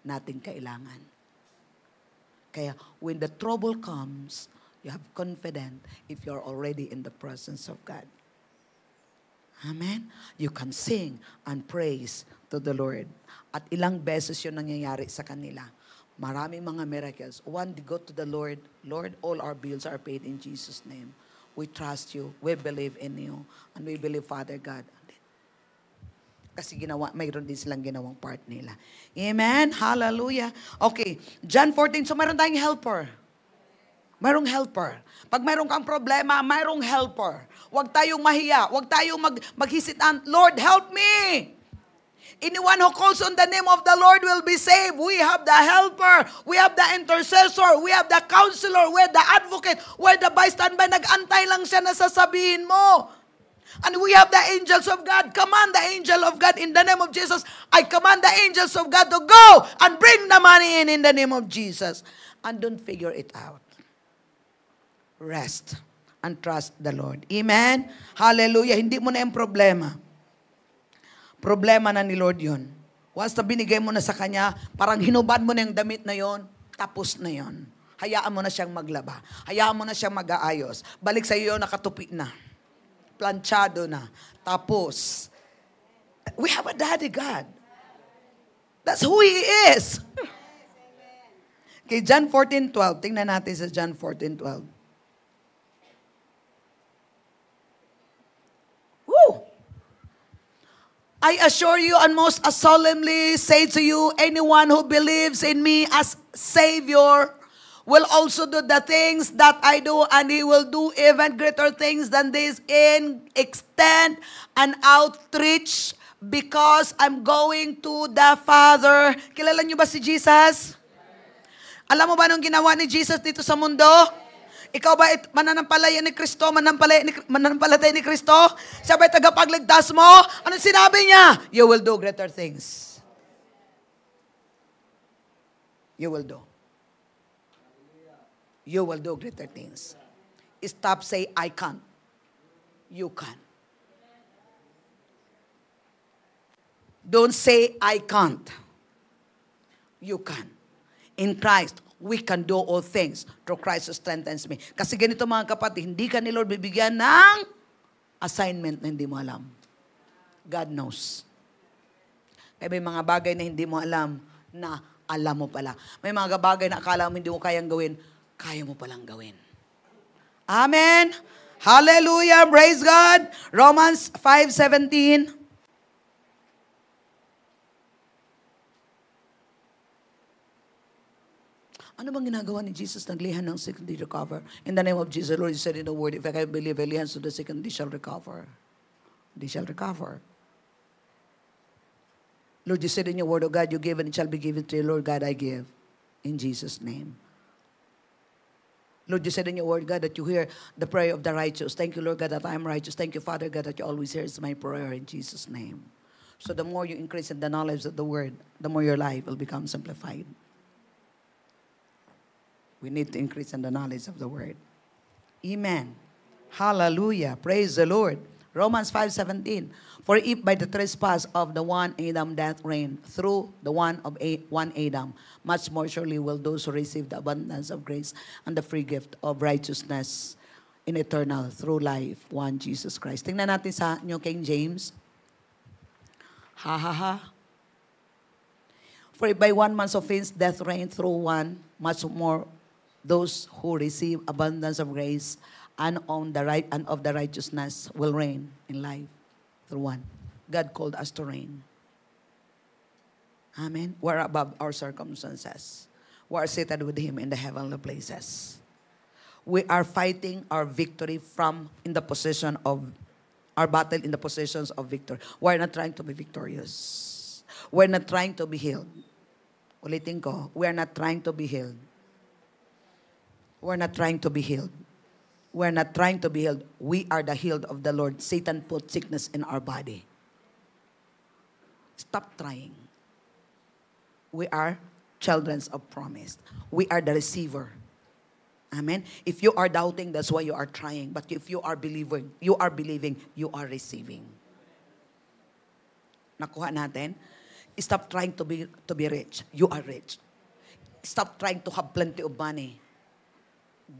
natin kailangan. Kaya when the trouble comes, you have confidence if you're already in the presence of God. Amen? You can sing and praise to the Lord. At ilang beses yun nangyayari sa kanila. Maraming mga miracles. One, they go to the Lord. Lord, all our bills are paid in Jesus' name. We trust you. We believe in you. And we believe, Father God. Kasi mayroon din silang ginawang part nila. Amen? Hallelujah. Okay. John 14. So mayroon tayong helper. Mayroong helper. Pag mayroon kang problema, mayroong helper. Huwag tayong mahiya. Huwag tayong maghisitan. Lord, help me! Anyone who calls on the name of the Lord will be saved. We have the helper. We have the intercessor. We have the counselor. We have the advocate. We have the bystander. Nag-antay lang siya na sasabihin mo. And we have the angels of God. Command the angel of God in the name of Jesus. I command the angels of God to go and bring the money in the name of Jesus. And don't figure it out. Rest and trust the Lord. Amen? Hallelujah. Hindi mo na yung problema. Problema na ni Lord yun. Once na binigay mo na sa Kanya, parang hinubad mo na yung damit na yon, tapos na yon. Hayaan mo na siyang maglaba. Hayaan mo na siyang mag-aayos. Balik sa iyo, nakatupi na. Planchado na. Tapos, we have a daddy God. That's who He is. Okay, John 14:12. Tingnan natin sa John 14:12. Woo! I assure you and most solemnly say to you, anyone who believes in me as Savior will also do the things that I do, and he will do even greater things than this in extent and outreach because I'm going to the Father. Kilala niyo ba si Jesus? Alam mo ba nung ginawa ni Jesus dito sa mundo? Ikaw ba mananampalataya ni Kristo? Mananampalataya ni Kristo? Siya ba'y tagapagligtas mo? Anong sinabi niya? You will do greater things. You will do. You will do greater things. Stop say, I can't. You can. Don't say, I can't. You can. In Christ, we can do all things through Christ who strengthens me. Kasi ganito mga kapatid, hindi ka ni Lord bibigyan ng assignment na hindi mo alam. God knows. Kaya may mga bagay na hindi mo alam na alam mo pala. May mga bagay na akala mo hindi mo kayang gawin, kaya mo palang gawin. Amen. Hallelujah. Praise God. Romans 5:17. Ano bang ginagawa ni Jesus? Naglihan ng sick and they recover. In the name of Jesus, Lord, you said in the word, if I can believe, I lay hands to the sick and they shall recover. They shall recover. Lord, you said in your word, oh God, you give and it shall be given to you. Lord God, I give. In Jesus' name. Lord, you said in your word, God, that you hear the prayer of the righteous. Thank you, Lord God, that I am righteous. Thank you, Father God, that you always hear my prayer in Jesus' name. So the more you increase in the knowledge of the word, the more your life will become simplified. We need to increase in the knowledge of the word. Amen. Hallelujah. Praise the Lord. Romans 5:17. For if by the trespass of the one Adam death reigned through the one Adam, much more surely will those who receive the abundance of grace and the free gift of righteousness in eternal through life, one Jesus Christ. Tingnan natin sa New King James. Ha ha ha. For if by one man's offense death reigned through one, much more those who receive abundance of grace and of the righteousness will reign in life through one. God called us to reign. Amen. We're above our circumstances. We are seated with Him in the heavenly places. We are fighting our victory from in the position of our battle in the positions of victory. We're not trying to be victorious. We're not trying to be healed. Ulitin ko, we're not trying to be healed. We're not trying to be healed. We're not trying to be healed. We are the healed of the Lord. Satan put sickness in our body. Stop trying. We are children of promise. We are the receiver. Amen. If you are doubting, that's why you are trying. But if you are believing, you are receiving. Nakuha natin? Stop trying to be rich. You are rich. Stop trying to have plenty of money.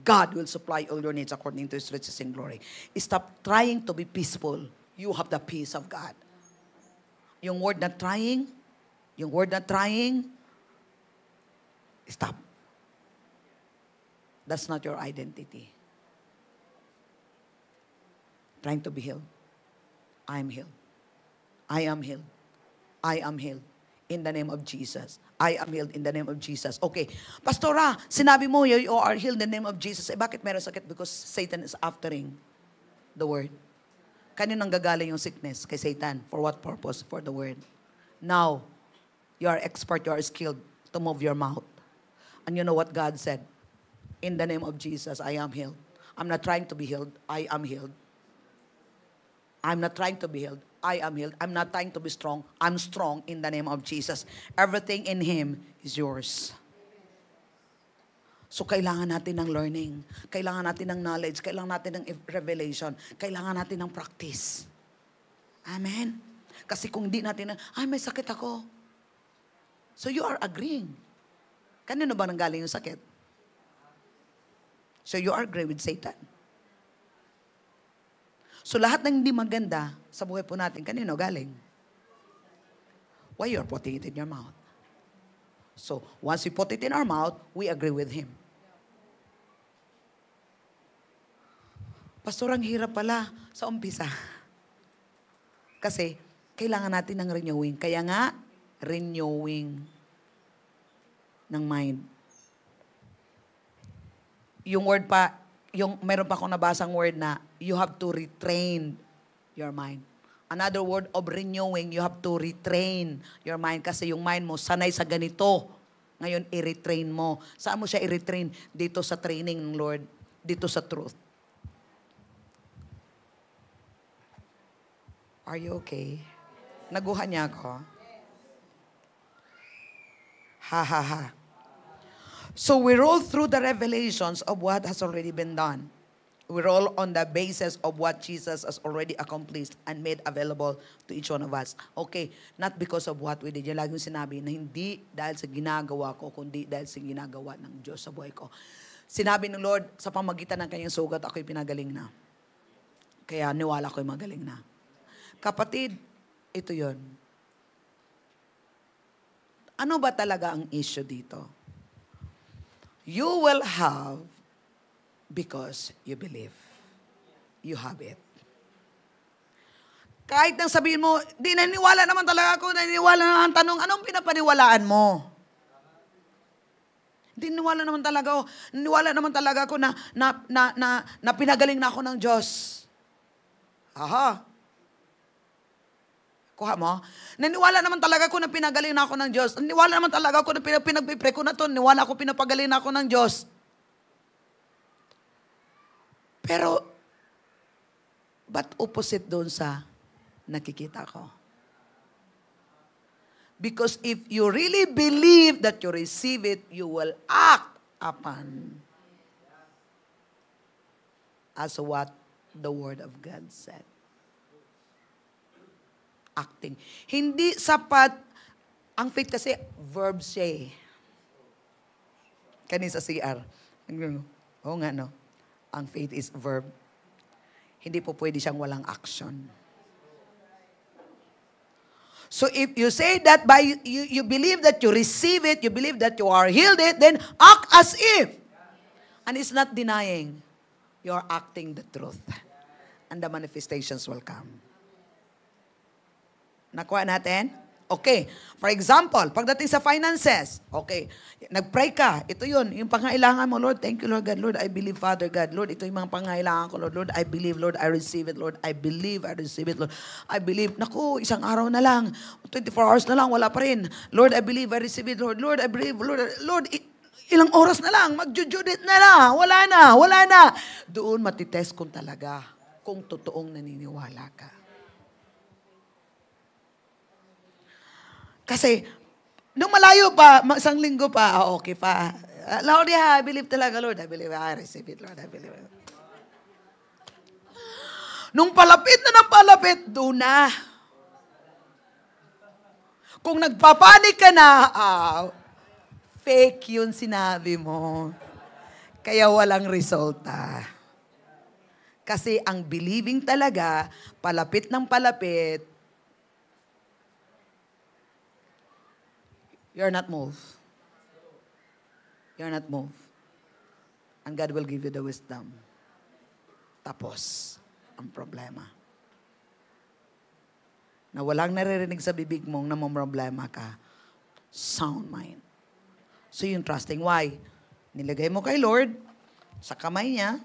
God will supply all your needs according to His riches in glory. Stop trying to be peaceful. You have the peace of God. Yung word na trying, stop. That's not your identity. Trying to be healed. I am healed. I am healed. I am healed. In the name of Jesus. I am healed in the name of Jesus. Okay. Pastora, sinabi mo you are healed in the name of Jesus. Eh bakit meron sakit? Because Satan is aftering the word. Kanino nang gagaling yung sickness? Kay Satan. For what purpose? For the word. Now, you are expert, you are skilled to move your mouth. And you know what God said? In the name of Jesus, I am healed. I'm not trying to be healed. I am healed. I'm not trying to be healed. I am healed. I'm not trying to be strong. I'm strong in the name of Jesus. Everything in Him is yours. So kailangan natin ng learning. Kailangan natin ng knowledge. Kailangan natin ng revelation. Kailangan natin ng practice. Amen? Kasi kung di natin, may sakit ako. So you are agreeing. Kanino ba nanggaling yung sakit? So you are agreeing with Satan. So lahat ng hindi maganda sa buhay po natin, kanino galing? Why you are putting it in your mouth? So once we put it in our mouth, we agree with him. Pastor, ang hirap pala sa umpisa. Kasi kailangan natin ng renewing. Kaya nga, renewing ng mind. Yung word pa, meron pa akong nabasang word na you have to retrain your mind. Another word of renewing, you have to retrain your mind kasi yung mind mo sanay sa ganito. Ngayon, i-retrain mo. Saan mo siya i-retrain? Dito sa training ng Lord. Dito sa truth. Are you okay? Naguhan niya ako. Ha ha ha. So we roll through the revelations of what has already been done. We roll on the basis of what Jesus has already accomplished and made available to each one of us. Okay, not because of what we did. Yung laging sinabi na hindi dahil sa ginagawa ko, kundi dahil sa ginagawa ng Diyos sa buhay ko. Sinabi ng Lord, sa pamagitan ng kanyang sugat, ako'y pinagaling na. Kaya niwala ko'y magaling na. Kapatid, ito yon. Ano ba talaga ang issue dito? You will have because you believe. You have it. Kahit nang sabihin mo, di naniniwala naman talaga ako, naniniwala na ang tanong, anong pinapaniwalaan mo? Di naniniwala naman talaga ako, naniniwala naman talaga ako na pinagaling na ako ng Diyos. Aha. Kuha mo? Naniwala naman talaga ako na pinagaling na ako ng Diyos. Naniwala naman talaga ako na pinagpipre ko na ito. Naniwala ako pinapagaling na ako ng Diyos. Pero, ba't opposite doon sa nakikita ko? Because if you really believe that you receive it, you will act upon as what the Word of God said. Acting. Hindi sapat, ang faith kasi, verb siya eh. Kanina sa CR. Oo nga no. Ang faith is verb. Hindi po pwede siyang walang action. So if you say that by, you believe that you receive it, you believe that you are healed it, then act as if. And it's not denying. You're acting the truth. And the manifestations will come. Nakuha natin? Okay. For example, pagdating sa finances, okay, nag-pray ka, ito yun, yung pangailangan mo, Lord, thank you, Lord God, Lord, I believe, Father God, Lord, ito yung mga pangailangan ko, Lord, Lord, I believe, Lord, I receive it, Lord, I believe, I receive it, Lord, I believe, naku, isang araw na lang, 24 hours na lang, wala pa rin, Lord, I believe, I receive it, Lord, Lord, I believe, Lord, ilang oras na lang, mag-judit na lang, wala na. Doon matitest kung talaga, kung totoong naniniwala ka. Kasi, nung malayo pa, isang linggo pa, okay pa. Lord, I believe talaga, Lord. I believe, I receive it, Lord. I believe it. Nung palapit na ng palapit, doon na. Kung nagpapanik ka na, fake yun sinabi mo. Kaya walang resulta. Kasi ang believing talaga, palapit ng palapit, you're not moved. You're not moved. And God will give you the wisdom. Tapos, ang problema. Na walang naririnig sa bibig mong na problema ka. Sound mind. So yung trusting. Why? Nilagay mo kay Lord, sa kamay niya.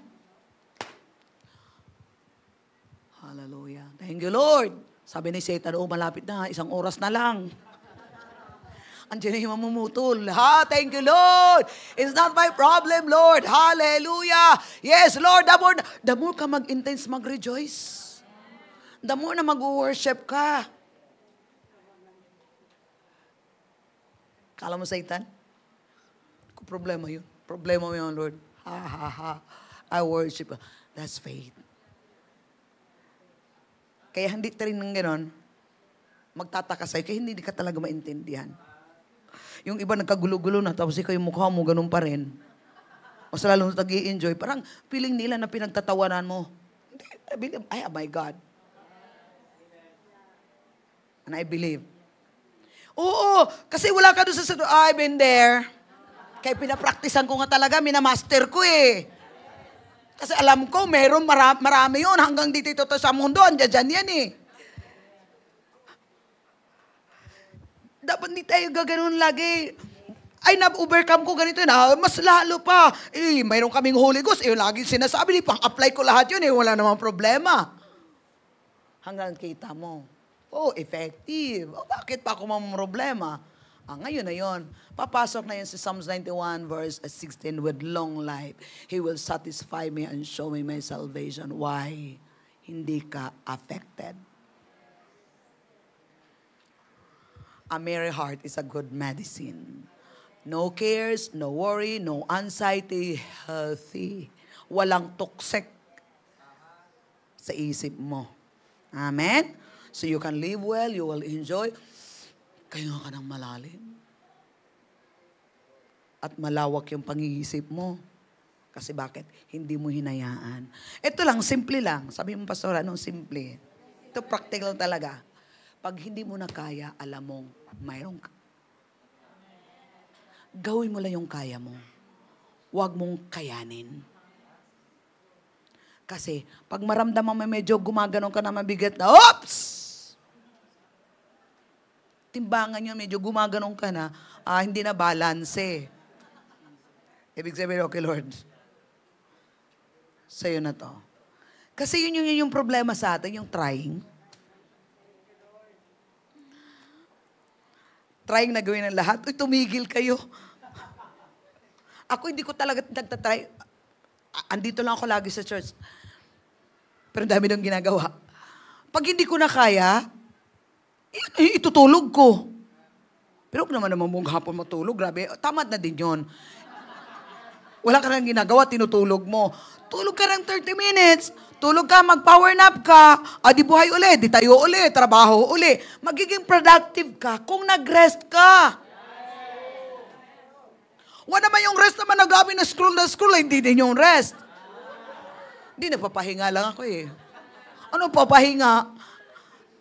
Hallelujah. Thank you, Lord. Sabi ni Satan, malapit na, 1 oras na lang. Andiyan na yung mamumutol. Thank you, Lord. It's not my problem, Lord. Hallelujah. Yes, Lord. The more ka mag-intense mag-rejoice. The more na mag-worship ka. Kala mo, Satan? Problema yun. Problema mo yun, Lord. I worship. That's faith. Kaya hindi ka rin ng gano'n, magtataka sa'yo, kaya hindi ka talaga maintindihan. Yung iba nagkagulo-gulo na, tapos ikaw yung mukha mo, ganun pa rin. Mas lalong nag-i-enjoy. Parang feeling nila na pinagtatawanan mo. Ay, oh my God. And I believe. Oo, kasi wala ka doon sa I've been there. Kaya pinapraktisan ko nga talaga, minamaster ko eh. Kasi alam ko, meron marami yun. Hanggang dito sa mundo, andyan yan eh. Dapat hindi tayo gaganon lagi. Ay, na-overcome ko ganito na. Mas lalo pa. Mayroon kaming Holy Ghost. Lagi sinasabi, pang-apply ko lahat yun. Wala namang problema. Hanggang kita mo. Effective. Bakit pa ako problema? Ngayon na yun. Papasok na yun sa Psalms 91 verse 16, with long life, He will satisfy me and show me my salvation. Why? Hindi ka affected. A merry heart is a good medicine. No cares, no worry, no anxiety, healthy. Walang toxic sa isip mo. Amen? So you can live well, you will enjoy. Kaya ka ng malalim. At malawak yung pang-iisip mo. Kasi bakit? Hindi mo hinayaan. Ito lang, simple lang. Sabi mo, Pastor, anong simple? Ito practical talaga. Pag hindi mo na kaya, alam mong mayroong ka. Gawin mo lang yung kaya mo. Huwag mong kayanin. Kasi, pag maramdaman mo medyo gumaganon ka na mabigat na, oops! Timbangan yun, medyo gumaganon ka na, hindi na balance. Ibig sabihin, okay, Lord. Sa'yo na to. Kasi yun yung problema sa atin, yung trying. Trying na gawin ang lahat. Tumigil kayo. Ako hindi ko talaga nagtatry. Andito lang ako lagi sa church. Pero dami nang ginagawa. Pag hindi ko na kaya, itutulog ko. Pero huwag naman mong hapon matulog. Grabe, tamad na din yon. Wala ka nang ginagawa, tinutulog mo. Tulog ka ng 30 minutes. Tulog ka, mag-power nap ka. Di buhay uli, di tayo uli, trabaho uli. Magiging productive ka kung nag-rest ka. Wala naman yung rest naman nagabi na scroll, hindi din yung rest. Hindi, napapahinga lang ako eh. Ano papahinga?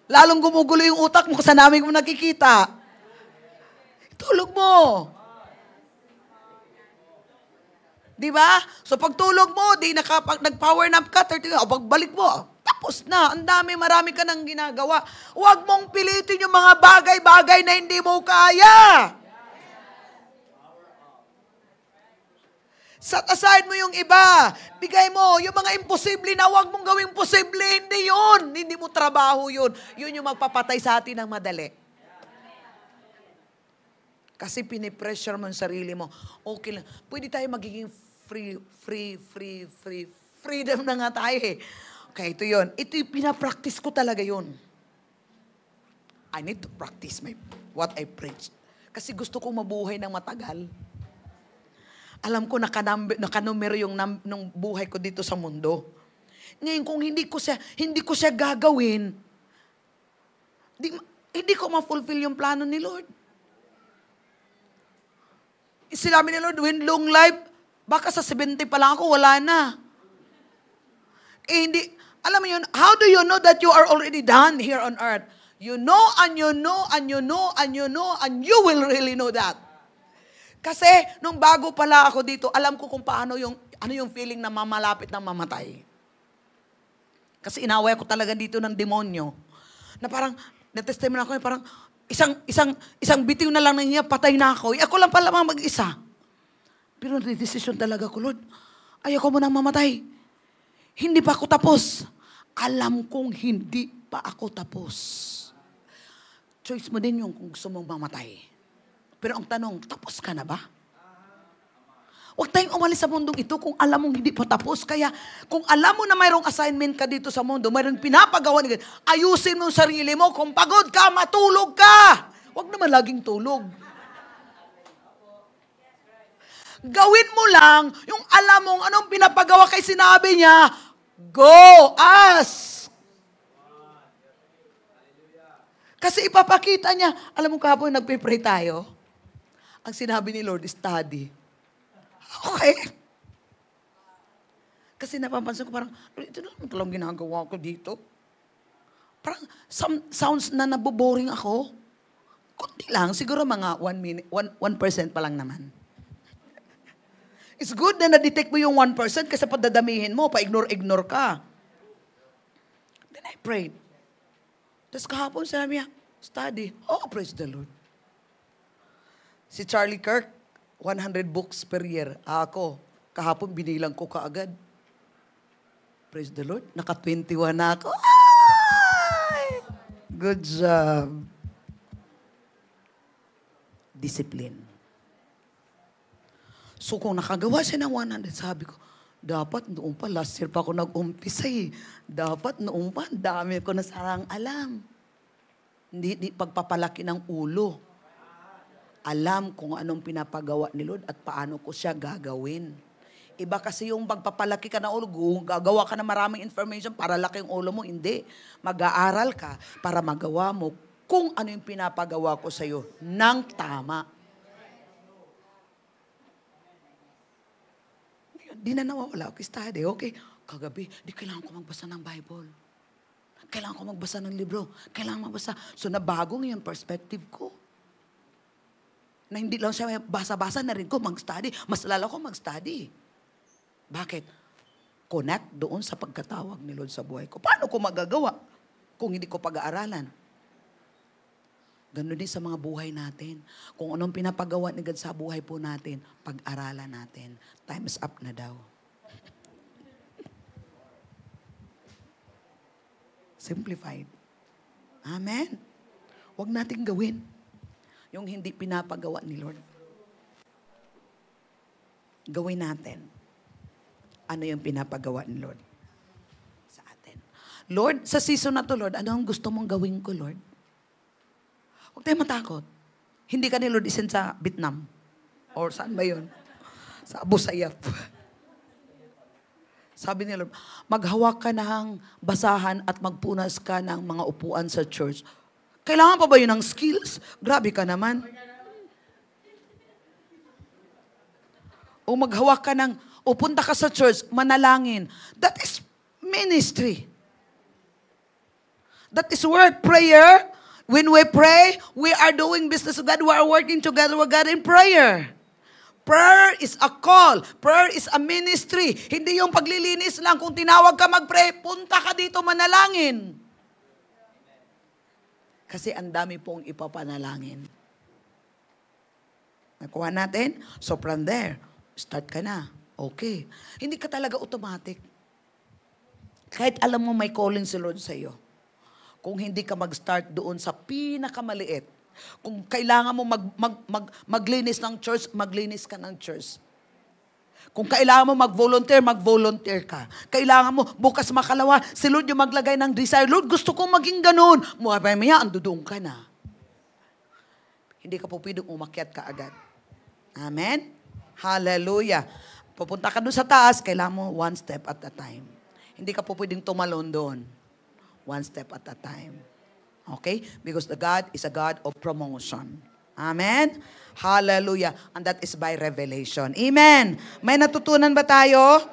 Lalong gumugulo yung utak mo kasi namin mo nakikita. Tulog mo. Di ba? So pag tulog mo, nag-power nap ka, 30 minutes, pagbalik mo, Tapos na. Ang dami, marami ka nang ginagawa. Huwag mong pilitin yung mga bagay-bagay na hindi mo kaya. Set aside mo yung iba. Bigay mo. Yung mga imposible na huwag mong gawing posible. Hindi yun. Hindi mo trabaho yun. Yun yung magpapatay sa atin ng madali. Kasi pinipressure mo yung sarili mo. Okay lang. Pwede tayo magiging freedom na nga tayo eh. Okay, ito yun. Ito yung pinapractice ko talaga yun. I need to practice what I preach. Kasi gusto kong mabuhay ng matagal. Alam ko nakanumero yung nung buhay ko dito sa mundo. Ngayon, kung hindi ko siya gagawin, hindi ko ma-fulfill yung plano ni Lord. Sinabi ni Lord, when long life, baka sa 70 pa lang ako, wala na. Hindi, alam mo yun, how do you know that you are already done here on earth? You know, and you know, and you know, and you know, and you will really know that. Kasi, nung bago pala ako dito, alam ko kung paano ano yung feeling na mamalapit ng mamatay. Kasi inaway ko talaga dito ng demonyo. Na parang, na-testimony ako, parang, isang bitiw na lang niya, patay na ako. Ako lang pala mag-isa. Pero na-decision talaga ko, Lord, ayoko mo nang mamatay. Hindi pa ako tapos. Alam kong hindi pa ako tapos. Choice mo din yung kung gusto mong mamatay. Pero ang tanong, tapos ka na ba? Huwag tayong umalis sa mundong ito kung alam mong hindi pa tapos. Kaya kung alam mo na mayroong assignment ka dito sa mundo, mayroong pinapagawa ni God, ayusin mo ang sarili mo. Kung pagod ka, matulog ka. Huwag naman laging tulog. Gawin mo lang yung alam mong anong pinapagawa kay sinabi niya, go, ask. Kasi ipapakita niya, alam mo kahapon nagpe-pray tayo, ang sinabi ni Lord, study. Okay. Kasi napapansin ko parang, ito na lang talang ginagawa ko dito. Parang sounds na naboboring ako. Kunti lang, siguro mga 1% pa lang naman. It's good na na-detect mo yung 1% kasi padadamihin mo, pa-ignore ka. Then I prayed. Tapos kahapon sabi niya, study. Oh, praise the Lord. Si Charlie Kirk, 100 books per year. Ako, kahapon binilang ko kaagad. Praise the Lord. Naka-21 na ako. Ay! Good job. Discipline. So kung nakagawa siya ng 100, sabi ko, dapat noong pa, last year pa ako nag-umpisa eh. Dapat noong pa, dami ko na sarang alam. Hindi pagpapalaki ng ulo. Alam kung anong pinapagawa ni Lord at paano ko siya gagawin. Iba kasi yung pagpapalaki ka ng ulo, gagawa ka na maraming information para laki yung ulo mo. Hindi. Mag-aaral ka para magawa mo kung ano yung pinapagawa ko sa'yo ng tama. Di na nawawala ako study. Okay, kagabi, di kailangan ko magbasa ng Bible. Kailangan ko magbasa ng libro. Kailangan magbasa. So nabago ngayon perspective ko. Na hindi lang siya basa-basa na rin ko mag-study. Mas lalo ko mag-study. Bakit? Connect doon sa pagkatawag ni Lord sa buhay ko. Paano ko magagawa kung hindi ko pag-aaralan? Ganun din sa mga buhay natin. Kung anong pinapagawa ni God sa buhay po natin, pag-aralan natin. Time's up na daw. Simplified. Amen? Huwag nating gawin yung hindi pinapagawa ni Lord. Gawin natin. Ano yung pinapagawa ni Lord sa atin. Lord, sa season na to, Lord, ano ang gusto mong gawin ko, Lord? Huwag tayo matakot. Hindi ka ni Lord isin sa Vietnam. Or saan ba yun? Sa Abu Sayyaf. Sabi ni Lord, maghawak ka ng basahan at magpunas ka ng mga upuan sa church. Kailangan pa ba yun ng skills? Grabe ka naman. O maghawak ka ng, o punta ka sa church, manalangin. That is ministry. That is word prayer. When we pray, we are doing business with God. We are working together with God in prayer. Prayer is a call. Prayer is a ministry. Hindi yung paglilinis lang. Kung tinawag ka mag-pray, punta ka dito manalangin. Kasi ang dami pong ipapanalangin. Nakuha natin? So from there, start ka na. Okay. Hindi ka talaga automatic. Kahit alam mo may calling si Lord sa iyo. Kung hindi ka mag-start doon sa pinakamaliit, kung kailangan mo maglinis ng church, maglinis ka ng church. Kung kailangan mo mag-volunteer, mag-volunteer ka. Kailangan mo, bukas makalawa, si Lord yung maglagay ng desire. Lord, gusto kong maging ganun. Maya, andoon ka na. Hindi ka po pwedeng umakyat ka agad. Amen? Hallelujah. Pupunta ka doon sa taas, kailangan mo one step at a time. Hindi ka po pwedeng tumalon doon. One step at a time. Okay? Because the God is a God of promotion. Amen? Hallelujah. And that is by revelation. Amen. May natutunan ba tayo?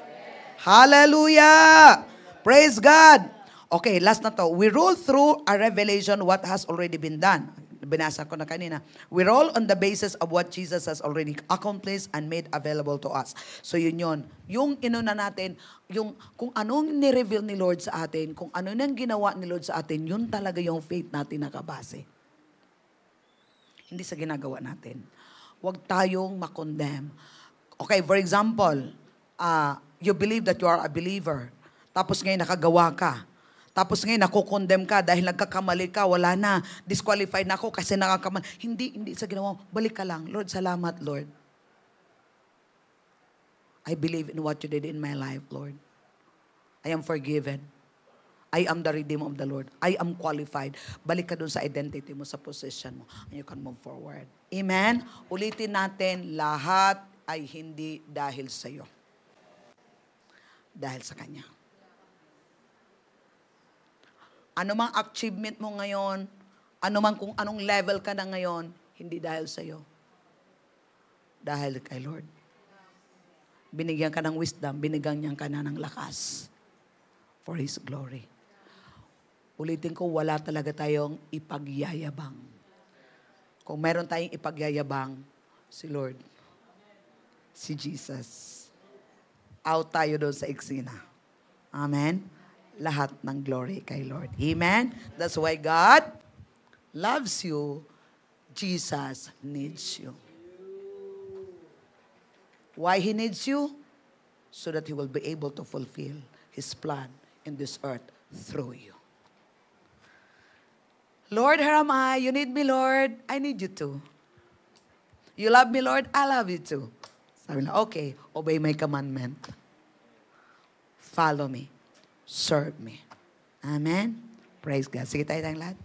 Hallelujah. Praise God. Okay, last na to. We roll through a revelation what has already been done. Binasa ko na kanina. We roll on the basis of what Jesus has already accomplished and made available to us. So yun yun. Yung inuna natin, yung kung anong ni-reveal ni Lord sa atin, kung ano nang ginawa ni Lord sa atin, yun talaga yung faith natin nakabase. Hindi sa ginagawa natin. Huwag tayong makondemn. Okay, for example, you believe that you are a believer. Tapos ngayon nakagawa ka. Tapos ngayon nakukondemn ka dahil nagkakamali ka, wala na. Disqualified na ako kasi nakakamali. Hindi sa ginawa. Balik ka lang. Lord, salamat, Lord. I believe in what you did in my life, Lord. I am forgiven. I am the redeemer of the Lord. I am qualified. Balik ka dun sa identity mo, sa position mo. And you can move forward. Amen? Ulitin natin, lahat ay hindi dahil sa iyo. Dahil sa Kanya. Ano mang achievement mo ngayon, ano man kung anong level ka na ngayon, hindi dahil sa iyo. Dahil kay Lord. Binigyan ka ng wisdom, binigyan niya ka na ng lakas. For His glory. Ulitin ko, wala talaga tayong ipagyayabang. Kung meron tayong ipagyayabang, si Lord, si Jesus. Out tayo doon sa eksena. Amen? Lahat ng glory kay Lord. Amen? That's why God loves you. Jesus needs you. Why He needs you? So that He will be able to fulfill His plan in this earth through you. Lord, here am I. You need me, Lord. I need you too. You love me, Lord. I love you too. Sabi na, okay, obey my commandment. Follow me. Serve me. Amen? Praise God. Sige tayo tayong lahat.